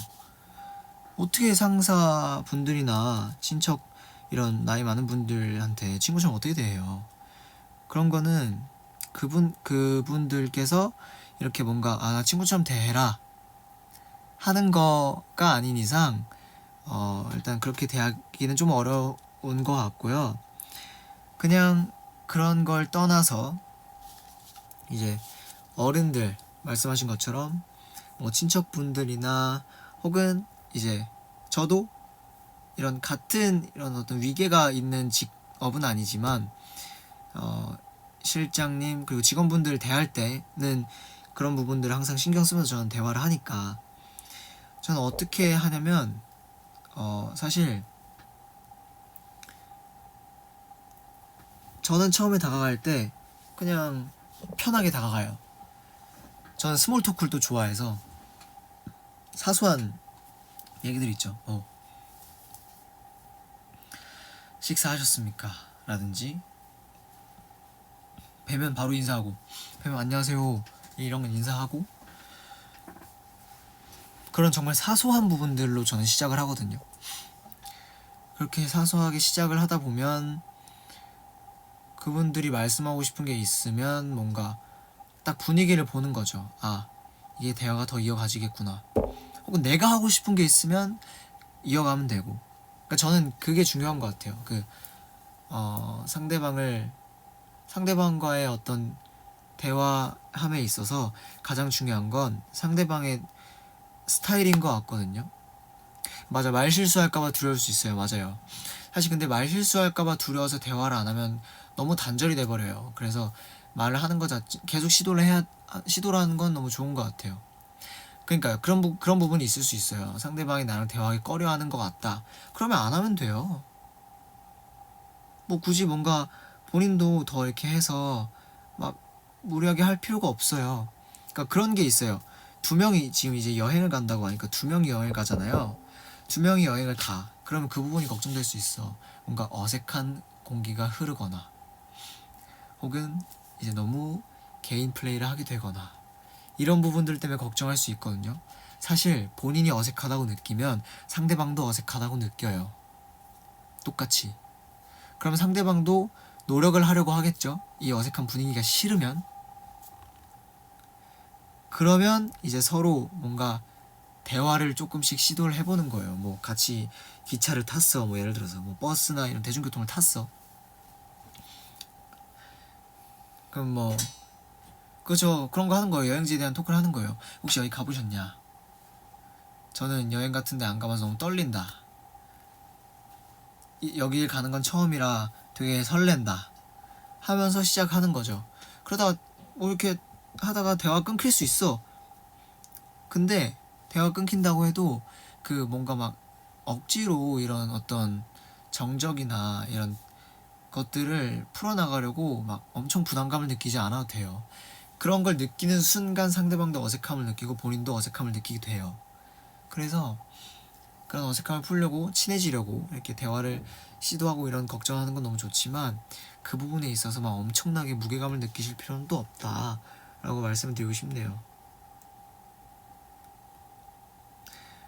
어떻게 상사 분들이나 친척 이런 나이 많은 분들한테 친구처럼 어떻게 대해요? 그런 거는 그분들께서 이렇게 뭔가 나 친구처럼 대해라 하는 거가 아닌 이상 일단 그렇게 대하기는 좀 어려운 것 같고요. 그냥 그런 걸 떠나서 이제 어른들 말씀하신 것처럼 뭐 친척분들이나 혹은 이제 저도 이런 같은 이런 어떤 위계가 있는 직업은 아니지만 실장님 그리고 직원분들 대할 때는 그런 부분들을 항상 신경 쓰면서 저는 대화를 하니까 저는 어떻게 하냐면 사실 저는 처음에 다가갈 때 그냥 편하게 다가가요. 저는 스몰 토크를 또 좋아해서 사소한 얘기들 있죠. 식사하셨습니까? 라든지 뵈면 바로 인사하고 뵈면 안녕하세요 이런 건 인사하고 그런 정말 사소한 부분들로 저는 시작을 하거든요. 그렇게 사소하게 시작을 하다 보면 그분들이 말씀하고 싶은 게 있으면 뭔가 딱 분위기를 보는 거죠. 이게 대화가 더 이어가지겠구나. 혹은 내가 하고 싶은 게 있으면 이어가면 되고. 그러니까 저는 그게 중요한 것 같아요. 상대방과의 어떤 대화함에 있어서 가장 중요한 건 상대방의 스타일인 것 같거든요. 맞아, 말 실수할까봐 두려울 수 있어요. 맞아요. 사실 근데 말 실수할까봐 두려워서 대화를 안 하면 너무 단절이 돼버려요. 그래서 말을 하는 거 자체 계속 시도를 하는 건 너무 좋은 것 같아요. 그러니까 그런 부분이 있을 수 있어요. 상대방이 나랑 대화하기 꺼려하는 것 같다. 그러면 안 하면 돼요. 뭐 굳이 뭔가 본인도 더 이렇게 해서 막 무리하게 할 필요가 없어요. 그러니까 그런 게 있어요. 두 명이 지금 이제 여행을 간다고 하니까 두 명이 여행을 가잖아요. 두 명이 여행을 가. 그러면 그 부분이 걱정될 수 있어. 뭔가 어색한 공기가 흐르거나 혹은 이제 너무 개인 플레이를 하게 되거나 이런 부분들 때문에 걱정할 수 있거든요. 사실 본인이 어색하다고 느끼면 상대방도 어색하다고 느껴요. 똑같이. 그러면 상대방도 노력을 하려고 하겠죠. 이 어색한 분위기가 싫으면. 그러면 이제 서로 뭔가 대화를 조금씩 시도를 해보는 거예요. 뭐 같이 기차를 탔어. 뭐 예를 들어서 뭐 버스나 이런 대중교통을 탔어. 그럼 뭐 그죠, 그런 거 하는 거예요. 여행지에 대한 토크를 하는 거예요. 혹시 여기 가보셨냐? 저는 여행 같은 데 안 가봐서 너무 떨린다. 여길 가는 건 처음이라 되게 설렌다 하면서 시작하는 거죠. 그러다가 뭐 이렇게 하다가 대화가 끊길 수 있어. 근데 대화가 끊긴다고 해도 그 뭔가 막 억지로 이런 어떤 정적이나 이런 것들을 풀어나가려고 막 엄청 부담감을 느끼지 않아도 돼요. 그런 걸 느끼는 순간 상대방도 어색함을 느끼고 본인도 어색함을 느끼게 돼요. 그래서 그런 어색함을 풀려고 친해지려고 이렇게 대화를 시도하고 이런 걱정하는 건 너무 좋지만 그 부분에 있어서 막 엄청나게 무게감을 느끼실 필요는 또 없다 라고 말씀을 드리고 싶네요.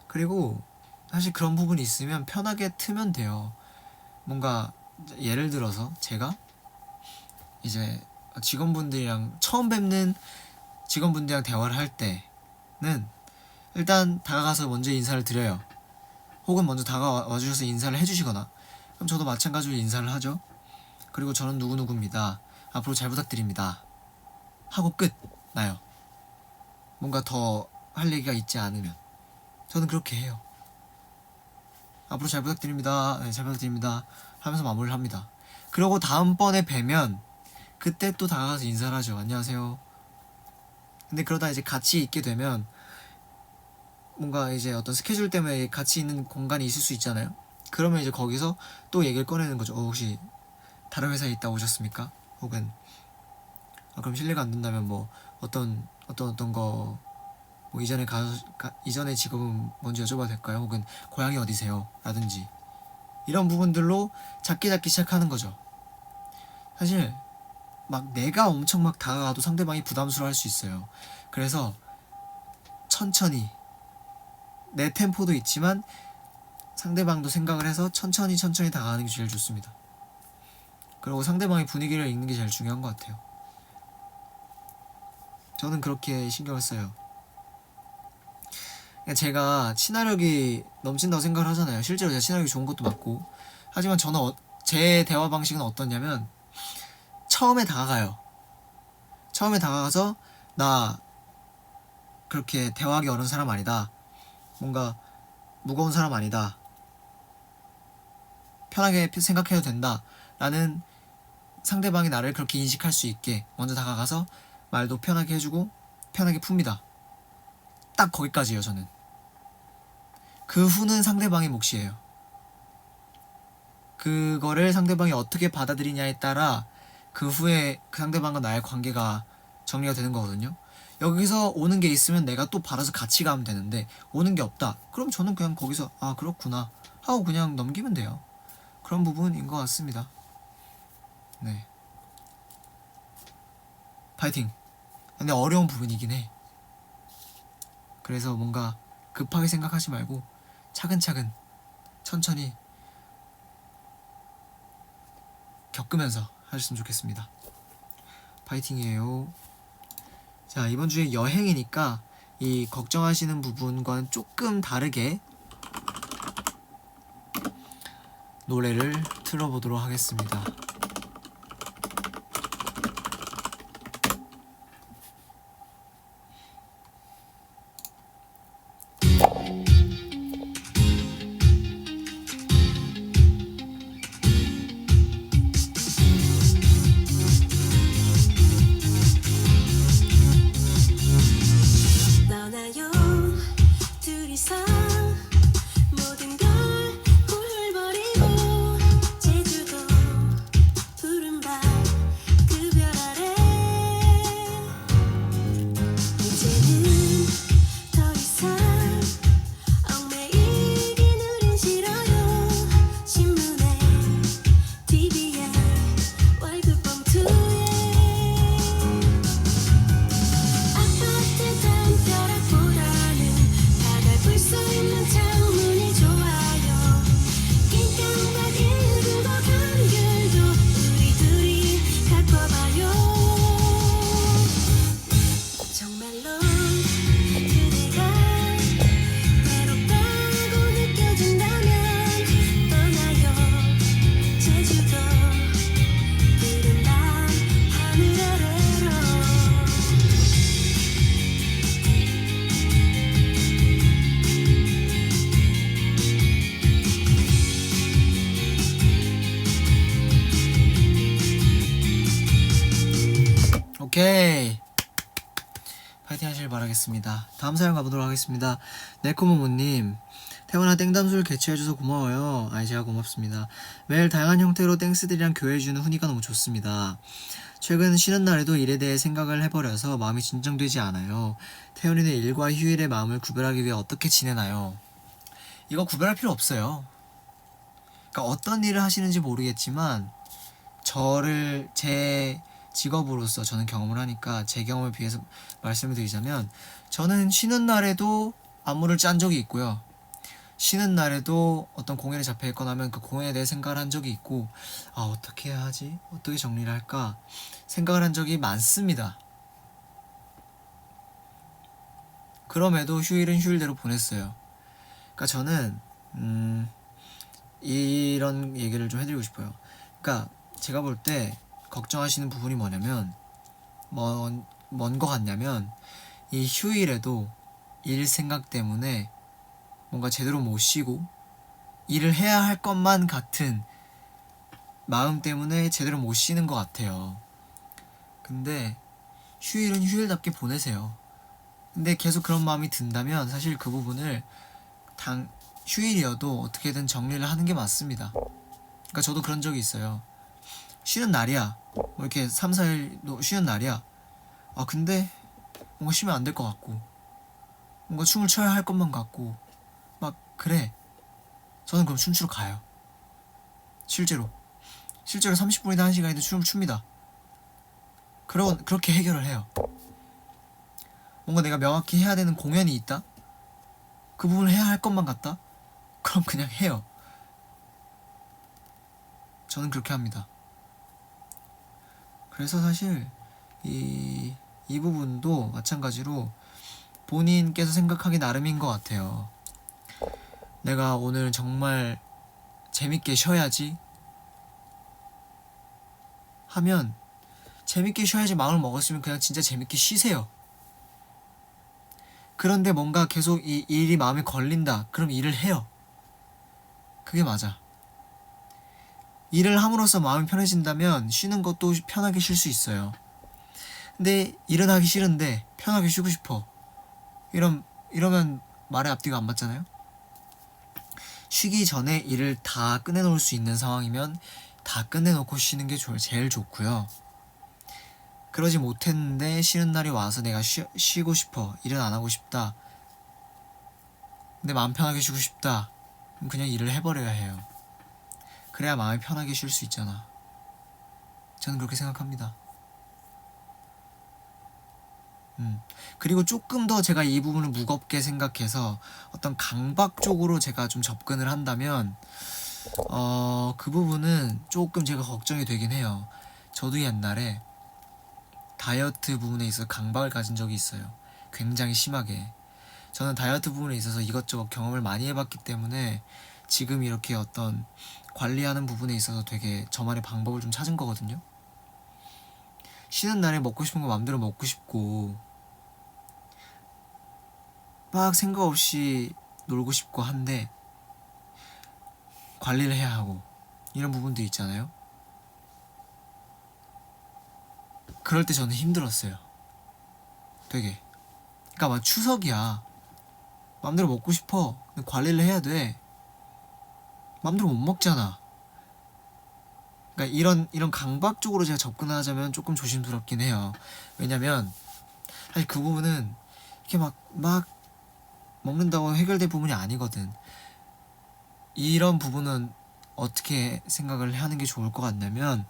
그리고 사실 그런 부분이 있으면 편하게 트면 돼요. 뭔가 예를 들어서 제가 이제 직원분들이랑 처음 뵙는 직원분들이랑 대화를 할 때는 일단 다가가서 먼저 인사를 드려요. 혹은 먼저 다가와 주셔서 인사를 해주시거나 그럼 저도 마찬가지로 인사를 하죠. 그리고 저는 누구누구입니다. 앞으로 잘 부탁드립니다. 하고 끝. 나요. 뭔가 더 할 얘기가 있지 않으면 저는 그렇게 해요. 앞으로 잘 부탁드립니다. 네, 잘 부탁드립니다 하면서 마무리를 합니다. 그러고 다음번에 뵈면 그때 또 다가가서 인사를 하죠. 안녕하세요. 근데 그러다 이제 같이 있게 되면 뭔가 이제 어떤 스케줄 때문에 같이 있는 공간이 있을 수 있잖아요. 그러면 이제 거기서 또 얘기를 꺼내는 거죠. 혹시 다른 회사에 있다 오셨습니까? 혹은 그럼 실례가 안 된다면 뭐 어떤 거 뭐 이전의 직업은 뭔지 여쭤봐도 될까요? 혹은 고향이 어디세요? 라든지 이런 부분들로 작게 시작하는 거죠. 사실 막 내가 엄청 막 다가가도 상대방이 부담스러워할 수 있어요. 그래서 천천히 내 템포도 있지만 상대방도 생각을 해서 천천히 다가가는 게 제일 좋습니다. 그리고 상대방의 분위기를 읽는 게 제일 중요한 것 같아요. 저는 그렇게 신경을 써요. 제가 친화력이 넘친다고 생각을 하잖아요. 실제로 제가 친화력이 좋은 것도 맞고. 하지만 저는 제 대화 방식은 어떠냐면 처음에 다가가요. 처음에 다가가서 나 그렇게 대화하기 어려운 사람 아니다. 뭔가 무거운 사람 아니다. 편하게 생각해도 된다. 라는 상대방이 나를 그렇게 인식할 수 있게 먼저 다가가서 말도 편하게 해주고 편하게 풉니다. 딱 거기까지예요. 저는. 그 후는 상대방의 몫이에요. 그거를 상대방이 어떻게 받아들이냐에 따라 그 후에 그 상대방과 나의 관계가 정리가 되는 거거든요. 여기서 오는 게 있으면 내가 또 받아서 같이 가면 되는데 오는 게 없다. 그럼 저는 그냥 거기서 아 그렇구나 하고 그냥 넘기면 돼요. 그런 부분인 것 같습니다. 네. 파이팅. 근데 어려운 부분이긴 해. 그래서 뭔가 급하게 생각하지 말고 차근차근 천천히 겪으면서 하셨으면 좋겠습니다. 파이팅이에요. 자, 이번 주에 여행이니까 이 걱정하시는 부분과는 조금 다르게 노래를 틀어보도록 하겠습니다. 떠나요 둘이서 모든 걸 훌훌거리고 제주도 푸른 밤 그 별 아래 이제는 더 이상 얽매이긴 우린 싫어요. 신문에 TV에 월급 봉투에 아파트 담벼락보다는 바다 볼 수 있는 창문이 좋아요. 낑깡과 일구고 감귤도 우리 둘이 갖고 와봐요. 정말로 그대가 외롭다고 느껴진다면 떠나요. 제주도 푸른 밤 하늘 아래로. 오케이. 파이팅 하시길 바라겠습니다. 다음 사연 가보도록 하겠습니다. 네코모모님, 태원아 땡담술 개최해줘서 고마워요. 아이 제가 고맙습니다. 매일 다양한 형태로 땡스들이랑 교회해주는 훈이가 너무 좋습니다. 최근 쉬는 날에도 일에 대해 생각을 해버려서 마음이 진정되지 않아요. 태연이는 일과 휴일의 마음을 구별하기 위해 어떻게 지내나요? 이거 구별할 필요 없어요. 그러니까 어떤 일을 하시는지 모르겠지만 제 직업으로서 저는 경험을 하니까 제 경험을 비해서 말씀을 드리자면 저는 쉬는 날에도 안무를 짠 적이 있고요. 쉬는 날에도 어떤 공연에 잡혀 있거나 하면 그 공연에 대해 생각을 한 적이 있고 아 어떻게 해야 하지? 어떻게 정리를 할까? 생각을 한 적이 많습니다. 그럼에도 휴일은 휴일대로 보냈어요. 그러니까 저는 이런 얘기를 좀 해드리고 싶어요. 그러니까 제가 볼 때 걱정하시는 부분이 뭐냐면 뭔 거 같냐면 이 휴일에도 일 생각 때문에 뭔가 제대로 못 쉬고 일을 해야 할 것만 같은 마음 때문에 제대로 못 쉬는 것 같아요. 근데 휴일은 휴일답게 보내세요. 근데 계속 그런 마음이 든다면 사실 그 부분을 휴일이어도 어떻게든 정리를 하는 게 맞습니다. 그러니까 저도 그런 적이 있어요. 쉬는 날이야. 뭐 이렇게 3, 4일도 쉬는 날이야. 아 근데 뭔가 쉬면 안 될 것 같고 뭔가 춤을 춰야 할 것만 같고 막 그래. 저는 그럼 춤추러 가요. 실제로 30분이나 1시간이든 춤을 춥니다. 그렇게 해결을 해요. 뭔가 내가 명확히 해야 되는 공연이 있다? 그 부분을 해야 할 것만 같다? 그럼 그냥 해요. 저는 그렇게 합니다. 그래서 사실 이 부분도 마찬가지로 본인께서 생각하기 나름인 것 같아요. 내가 오늘 정말 재밌게 쉬어야지 하면 재밌게 쉬어야지 마음을 먹었으면 그냥 진짜 재밌게 쉬세요. 그런데 뭔가 계속 이 일이 마음에 걸린다. 그럼 일을 해요. 그게 맞아. 일을 함으로써 마음이 편해진다면 쉬는 것도 편하게 쉴 수 있어요. 근데 일은 하기 싫은데 편하게 쉬고 싶어. 이러면 말의 앞뒤가 안 맞잖아요. 쉬기 전에 일을 다 끝내놓을 수 있는 상황이면 다 끝내놓고 쉬는 게 제일 좋고요. 그러지 못했는데 쉬는 날이 와서 내가 쉬고 싶어. 일은 안 하고 싶다. 근데 마음 편하게 쉬고 싶다. 그럼 그냥 일을 해버려야 해요. 그래야 마음이 편하게 쉴 수 있잖아. 저는 그렇게 생각합니다. 그리고 조금 더 제가 이 부분을 무겁게 생각해서 어떤 강박 쪽으로 제가 좀 접근을 한다면 그 부분은 조금 제가 걱정이 되긴 해요. 저도 옛날에 다이어트 부분에 있어서 강박을 가진 적이 있어요. 굉장히 심하게. 저는 다이어트 부분에 있어서 이것저것 경험을 많이 해봤기 때문에 지금 이렇게 어떤 관리하는 부분에 있어서 되게 저만의 방법을 좀 찾은 거거든요. 쉬는 날에 먹고 싶은 거 마음대로 먹고 싶고 막 생각 없이 놀고 싶고 한데 관리를 해야 하고 이런 부분도 있잖아요. 그럴 때 저는 힘들었어요. 되게. 그러니까 막 추석이야. 마음대로 먹고 싶어. 근데 관리를 해야 돼. 마음대로 못 먹잖아. 그러니까 이런 강박 쪽으로 제가 접근하자면 조금 조심스럽긴 해요. 왜냐면 사실 그 부분은 이렇게 막 먹는다고 해결될 부분이 아니거든. 이런 부분은 어떻게 생각을 하는 게 좋을 것 같냐면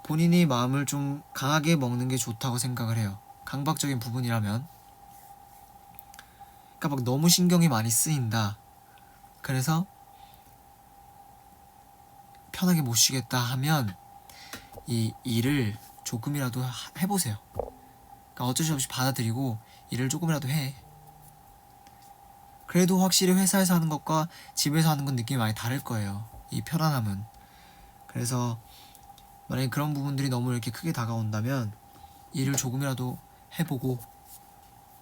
본인이 마음을 좀 강하게 먹는 게 좋다고 생각을 해요. 강박적인 부분이라면. 그러니까 막 너무 신경이 많이 쓰인다. 그래서 편하게 못 쉬겠다 하면 이 일을 조금이라도 해보세요. 그러니까 어쩔 수 없이 받아들이고 일을 조금이라도 해. 그래도 확실히 회사에서 하는 것과 집에서 하는 건 느낌이 많이 다를 거예요. 이 편안함은. 그래서 만약에 그런 부분들이 너무 이렇게 크게 다가온다면 일을 조금이라도 해보고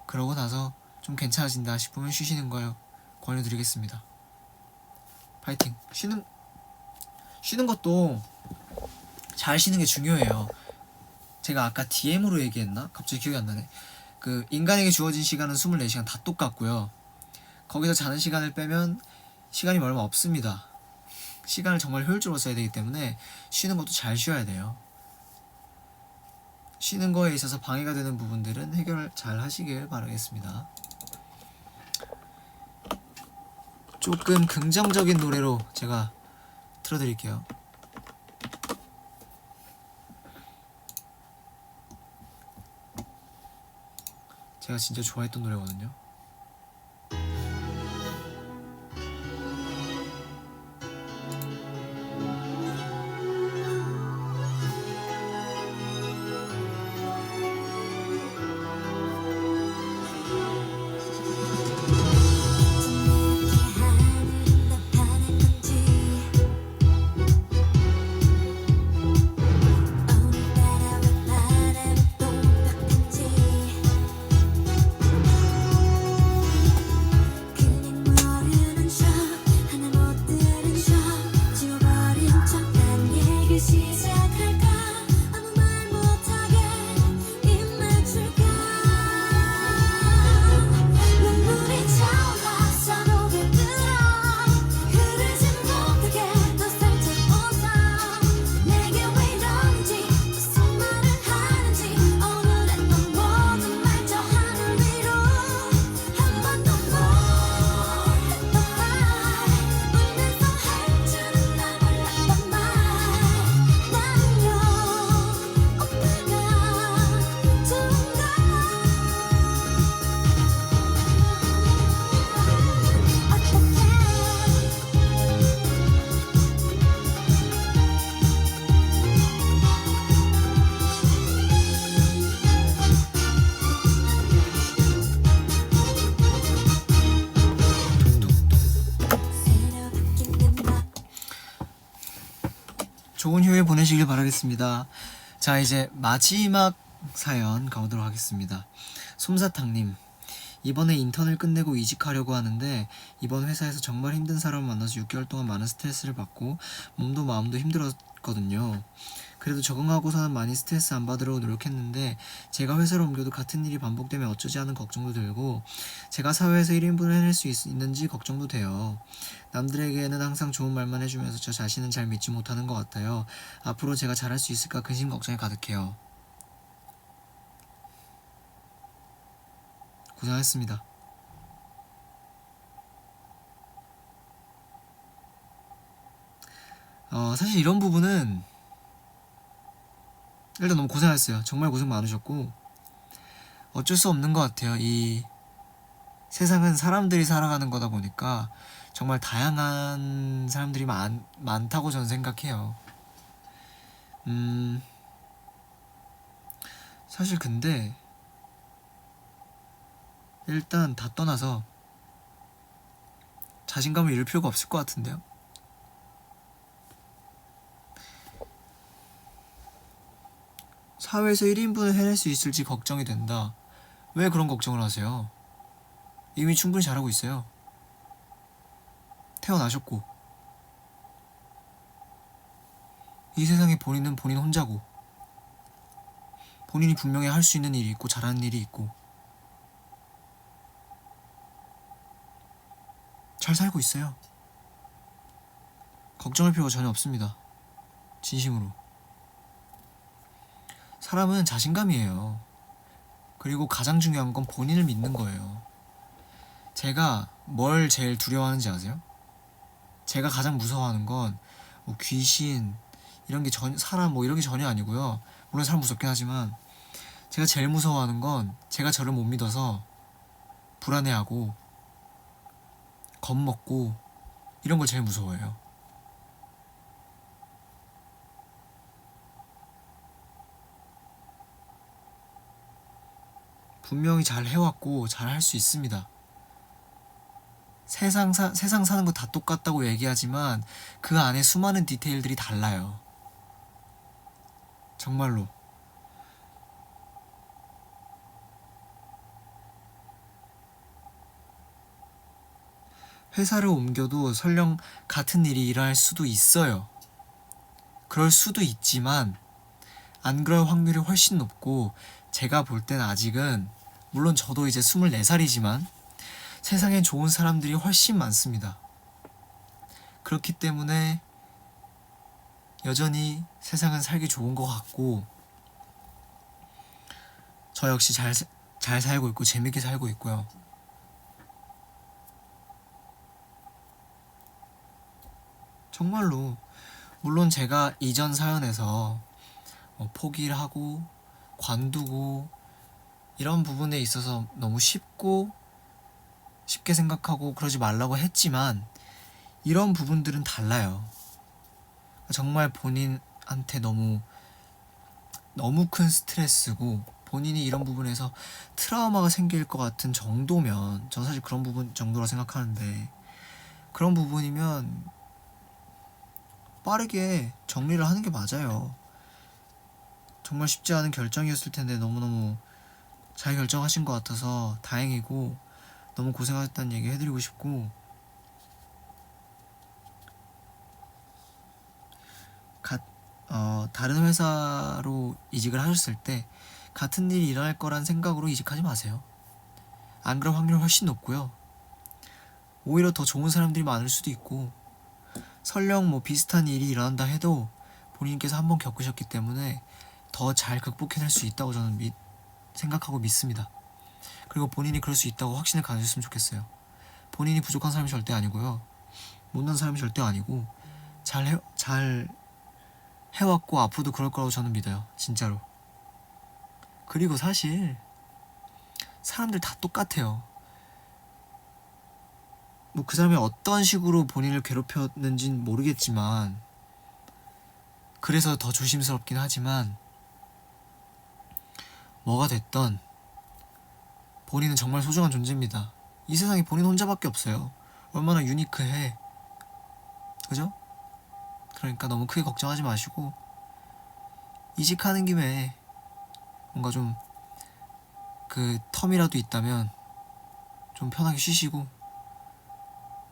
그러고 나서 좀 괜찮아진다 싶으면 쉬시는 걸 권유드리겠습니다. 파이팅. 쉬는 것도 잘 쉬는 게 중요해요. 제가 아까 DM으로 얘기했나? 갑자기 기억이 안 나네. 그 인간에게 주어진 시간은 24시간 다 똑같고요. 거기서 자는 시간을 빼면 시간이 얼마 없습니다. 시간을 정말 효율적으로 써야 되기 때문에 쉬는 것도 잘 쉬어야 돼요. 쉬는 거에 있어서 방해가 되는 부분들은 해결 잘 하시길 바라겠습니다. 조금 긍정적인 노래로 제가 틀어드릴게요. 제가 진짜 좋아했던 노래거든요. 오늘따라 왜 바람이 또 바쁜지 좋은 휴일 보내시길 바라겠습니다. 자, 이제 마지막 사연 가보도록 하겠습니다. 솜사탕님, 이번에 인턴을 끝내고 이직하려고 하는데 이번 회사에서 정말 힘든 사람을 만나서 6개월 동안 많은 스트레스를 받고 몸도 마음도 힘들었거든요. 그래도 적응하고서는 많이 스트레스 안 받으려고 노력했는데 제가 회사를 옮겨도 같은 일이 반복되면 어쩌지 하는 걱정도 들고 제가 사회에서 1인분을 해낼 수 있는지 걱정도 돼요. 남들에게는 항상 좋은 말만 해주면서 저 자신은 잘 믿지 못하는 것 같아요. 앞으로 제가 잘할 수 있을까 근심 걱정이 가득해요. 고생하셨습니다. 사실 이런 부분은 일단 너무 고생하셨어요. 정말 고생 많으셨고 어쩔 수 없는 것 같아요. 이 세상은 사람들이 살아가는 거다 보니까 정말 다양한 사람들이 많다고 저는 생각해요. 사실 근데 일단 다 떠나서 자신감을 잃을 필요가 없을 것 같은데요. 사회에서 1인분을 해낼 수 있을지 걱정이 된다. 왜 그런 걱정을 하세요? 이미 충분히 잘하고 있어요. 태어나셨고 이 세상에 본인은 본인 혼자고 본인이 분명히 할 수 있는 일이 있고 잘하는 일이 있고 잘 살고 있어요. 걱정할 필요가 전혀 없습니다. 진심으로. 사람은 자신감이에요. 그리고 가장 중요한 건 본인을 믿는 거예요. 제가 뭘 제일 두려워하는지 아세요? 제가 가장 무서워하는 건 뭐 귀신 이런 게 사람 뭐 이런 게 전혀 아니고요. 물론 사람 무섭긴 하지만 제가 제일 무서워하는 건 제가 저를 못 믿어서 불안해하고 겁먹고 이런 걸 제일 무서워해요. 분명히 잘 해왔고 잘 할 수 있습니다. 세상 사는 거 다 똑같다고 얘기하지만 그 안에 수많은 디테일들이 달라요. 정말로. 회사를 옮겨도 설령 같은 일이 일어날 수도 있어요. 그럴 수도 있지만 안 그럴 확률이 훨씬 높고 제가 볼 땐 아직은 물론 저도 이제 24살이지만 세상엔 좋은 사람들이 훨씬 많습니다. 그렇기 때문에 여전히 세상은 살기 좋은 것 같고 저 역시 잘 살고 있고 재밌게 살고 있고요. 정말로 물론 제가 이전 사연에서 포기를 하고 관두고 이런 부분에 있어서 너무 쉽게 생각하고 그러지 말라고 했지만 이런 부분들은 달라요. 정말 본인한테 너무 큰 스트레스고 본인이 이런 부분에서 트라우마가 생길 것 같은 정도면 전 사실 그런 부분 정도라 생각하는데 그런 부분이면 빠르게 정리를 하는 게 맞아요. 정말 쉽지 않은 결정이었을 텐데 너무너무 잘 결정하신 것 같아서 다행이고 너무 고생하셨다는 얘기 해드리고 싶고 다른 회사로 이직을 하셨을 때 같은 일이 일어날 거란 생각으로 이직하지 마세요. 안 그럴 확률이 훨씬 높고요. 오히려 더 좋은 사람들이 많을 수도 있고 설령 뭐 비슷한 일이 일어난다 해도 본인께서 한번 겪으셨기 때문에 더 잘 극복해낼 수 있다고 저는 생각하고 믿습니다. 그리고 본인이 그럴 수 있다고 확신을 가지셨으면 좋겠어요. 본인이 부족한 사람이 절대 아니고요. 못난 사람이 절대 아니고 잘 해왔고 앞으로도 그럴 거라고 저는 믿어요. 진짜로. 그리고 사실 사람들 다 똑같아요. 뭐 그 사람이 어떤 식으로 본인을 괴롭혔는지는 모르겠지만 그래서 더 조심스럽긴 하지만 뭐가 됐던 본인은 정말 소중한 존재입니다. 이 세상에 본인 혼자밖에 없어요. 얼마나 유니크해. 그죠? 그러니까 너무 크게 걱정하지 마시고 이직하는 김에 뭔가 좀 그 텀이라도 있다면 좀 편하게 쉬시고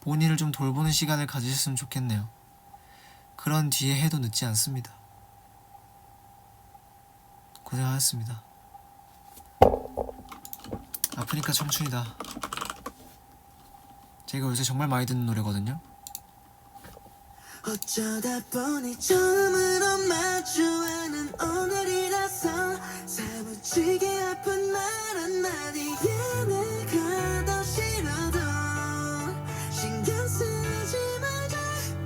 본인을 좀 돌보는 시간을 가지셨으면 좋겠네요. 그런 뒤에 해도 늦지 않습니다. 고생하셨습니다. 아프니까 청춘이다. 제가 요새 정말 많이 듣는 노래거든요. 어쩌다 보니 처음으로 마주하는 오늘이라서 사무치게 아픈 말 한마디에 내가 더 싫어도 신경 쓰지 말자.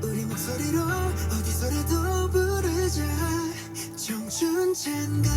우리 목소리로 어디서라도 부르자. 청춘 찬가.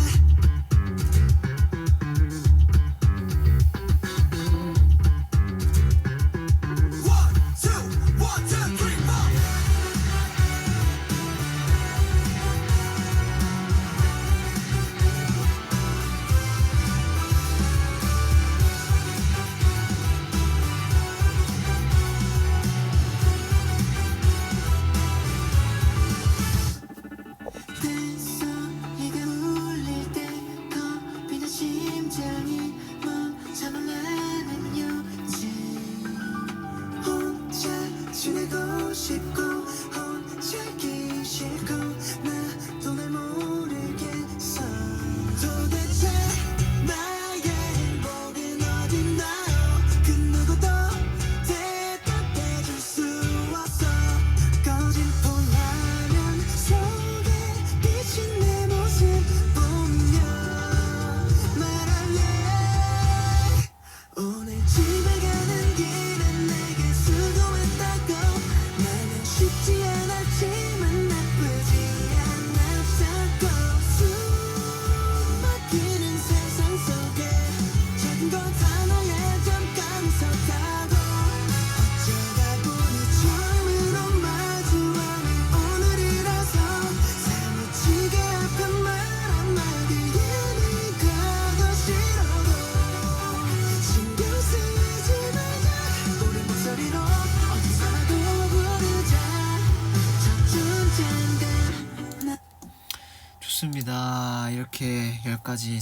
좋습니다. 이렇게 10개의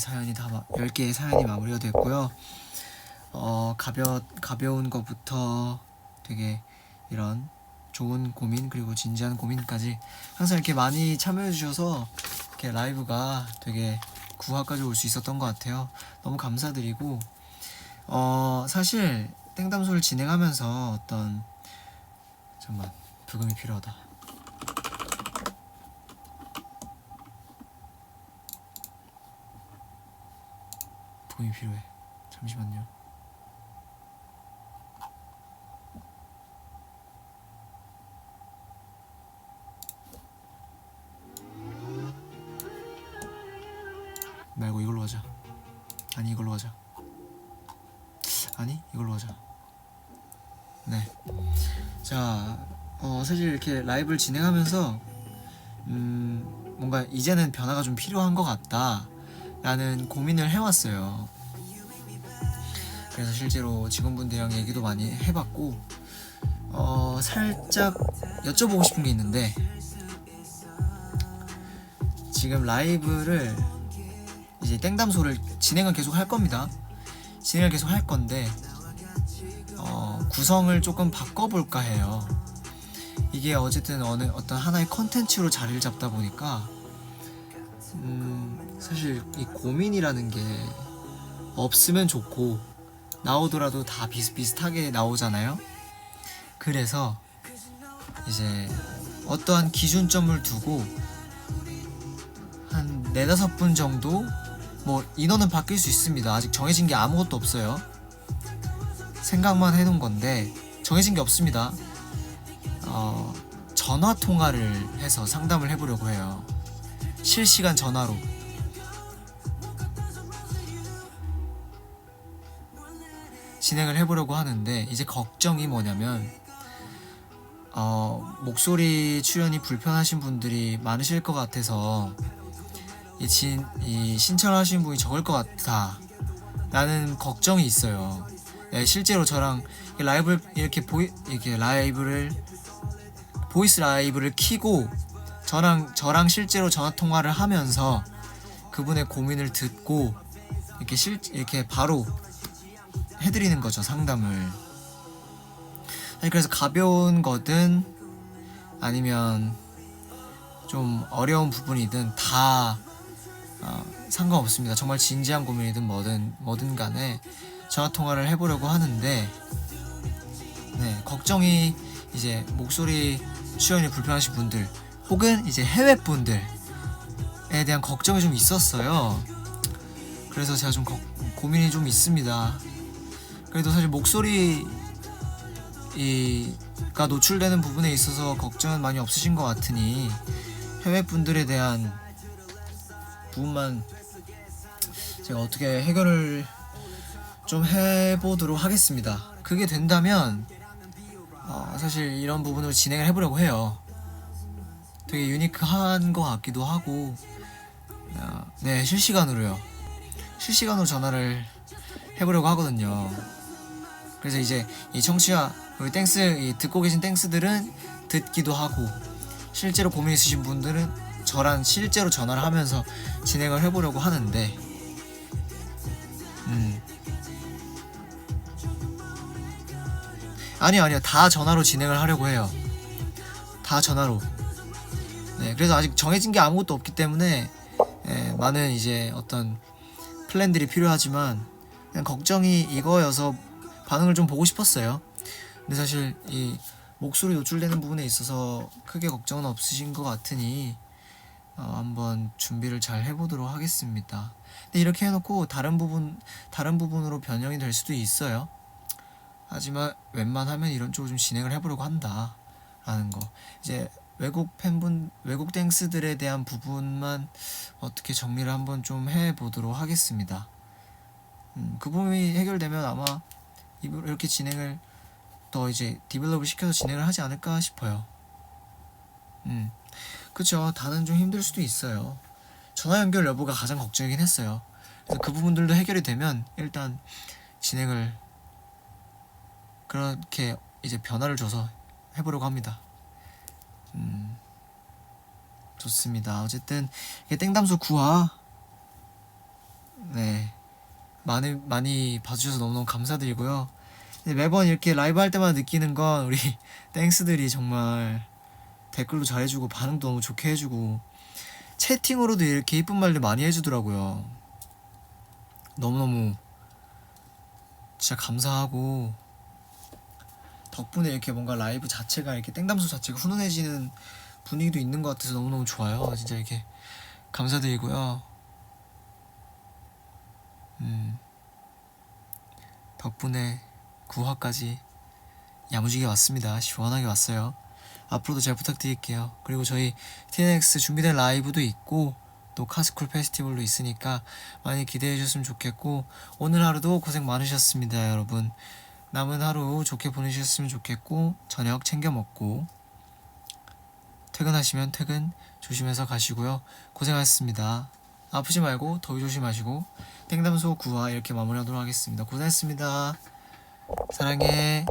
사연이 마무리가 됐고요. 가벼운 것부터 되게 이런 좋은 고민 그리고 진지한 고민까지 항상 이렇게 많이 참여해 주셔서 이렇게 라이브가 되게 9화까지 올 수 있었던 것 같아요. 너무 감사드리고 사실 땡담소를 진행하면서 잠깐만 부금이 필요하다. 부금이 필요해. 잠시만요. 말고 이걸로 하자. 아니 이걸로 하자. 아니 이걸로 하자. 네. 자, 사실 이렇게 라이브를 진행하면서 뭔가 이제는 변화가 좀 필요한 것 같다 라는 고민을 해왔어요. 그래서 실제로 직원분들이랑 얘기도 많이 해봤고 살짝 여쭤보고 싶은 게 있는데, 지금 라이브를 이제 땡담소를 진행을 계속 할 겁니다. 진행을 계속 할 건데 구성을 조금 바꿔볼까 해요. 이게 어쨌든 어떤 하나의 컨텐츠로 자리를 잡다 보니까 사실 이 고민이라는 게 없으면 좋고 나오더라도 다 비슷비슷하게 나오잖아요. 그래서 이제 어떠한 기준점을 두고 한 4-5분 정도, 뭐 인원은 바뀔 수 있습니다. 아직 정해진 게 아무것도 없어요. 생각만 해놓은 건데 정해진 게 없습니다. 전화 통화를 해서 상담을 해보려고 해요. 실시간 전화로. 진행을 해보려고 하는데, 이제 걱정이 뭐냐면 목소리 출연이 불편하신 분들이 많으실 것 같아서 이 신청하신 분이 적을 것 같다 라는 걱정이 있어요. 네, 실제로 저랑 라이브를 이렇게 보이스 라이브를 켜고 저랑 실제로 전화 통화를 하면서 그분의 고민을 듣고 이렇게 바로 해드리는 거죠, 상담을. 그래서 가벼운 거든 아니면 좀 어려운 부분이든 다 상관없습니다. 정말 진지한 고민이든 뭐든 간에 전화 통화를 해보려고 하는데, 네, 걱정이 이제 목소리 출연이 불편하신 분들 혹은 이제 해외 분들에 대한 걱정이 좀 있었어요. 그래서 제가 좀 고민이 좀 있습니다. 그래도 사실 목소리가 노출되는 부분에 있어서 걱정은 많이 없으신 것 같으니 해외 분들에 대한 부분만 제가 어떻게 해결을 좀 해보도록 하겠습니다. 그게 된다면 사실 이런 부분으로 진행을 해보려고 해요. 되게 유니크한 것 같기도 하고, 네, 실시간으로 전화를 해보려고 하거든요. 그래서 이제 이 청취자, 우리 땡스, 듣고 계신 땡스들은 듣기도 하고, 실제로 고민 있으신 분들은 저랑 실제로 전화를 하면서 진행을 해보려고 하는데, 아니요, 다 전화로 진행을 하려고 해요. 다 전화로. 네, 그래서 아직 정해진 게 아무것도 없기 때문에 많은 이제 어떤 플랜들이 필요하지만, 그냥 걱정이 이거여서 반응을 좀 보고 싶었어요. 근데 사실 이 목소리 노출되는 부분에 있어서 크게 걱정은 없으신 것 같으니 한번 준비를 잘 해보도록 하겠습니다. 근데 이렇게 해놓고 다른 부분으로 변형이 될 수도 있어요. 하지만 웬만하면 이런 쪽으로 좀 진행을 해보려고 한다라는 거. 이제 외국 땡스들에 대한 부분만 어떻게 정리를 한번 좀 해보도록 하겠습니다. 그 부분이 해결되면 아마 이렇게 진행을 더 이제 디벨롭을 시켜서 진행을 하지 않을까 싶어요. 그쵸. 다는 좀 힘들 수도 있어요. 전화 연결 여부가 가장 걱정이긴 했어요. 그래서 그 부분들도 해결이 되면 일단 진행을 그렇게 이제 변화를 줘서 해보려고 합니다. 좋습니다. 어쨌든 땡담소 9화, 네, 많이 봐주셔서 너무너무 감사드리고요. 매번 이렇게 라이브 할 때마다 느끼는 건 우리 땡스들이 정말 댓글도 잘해주고 반응도 너무 좋게 해주고 채팅으로도 이렇게 예쁜 말들 많이 해주더라고요. 너무너무 진짜 감사하고, 덕분에 이렇게 뭔가 라이브 자체가 이렇게 땡담소 자체가 훈훈해지는 분위기도 있는 것 같아서 너무너무 좋아요. 진짜 이렇게 감사드리고요. 덕분에 9화까지 야무지게 왔습니다. 시원하게 왔어요. 앞으로도 잘 부탁드릴게요. 그리고 저희 TNX 준비된 라이브도 있고 또 카스쿨 페스티벌도 있으니까 많이 기대해 주셨으면 좋겠고, 오늘 하루도 고생 많으셨습니다. 여러분, 남은 하루 좋게 보내셨으면 좋겠고, 저녁 챙겨 먹고 퇴근하시면 퇴근 조심해서 가시고요. 고생하셨습니다. 아프지 말고 더위 조심하시고 땡담소 9화 이렇게 마무리하도록 하겠습니다. 고생했습니다. 사랑해.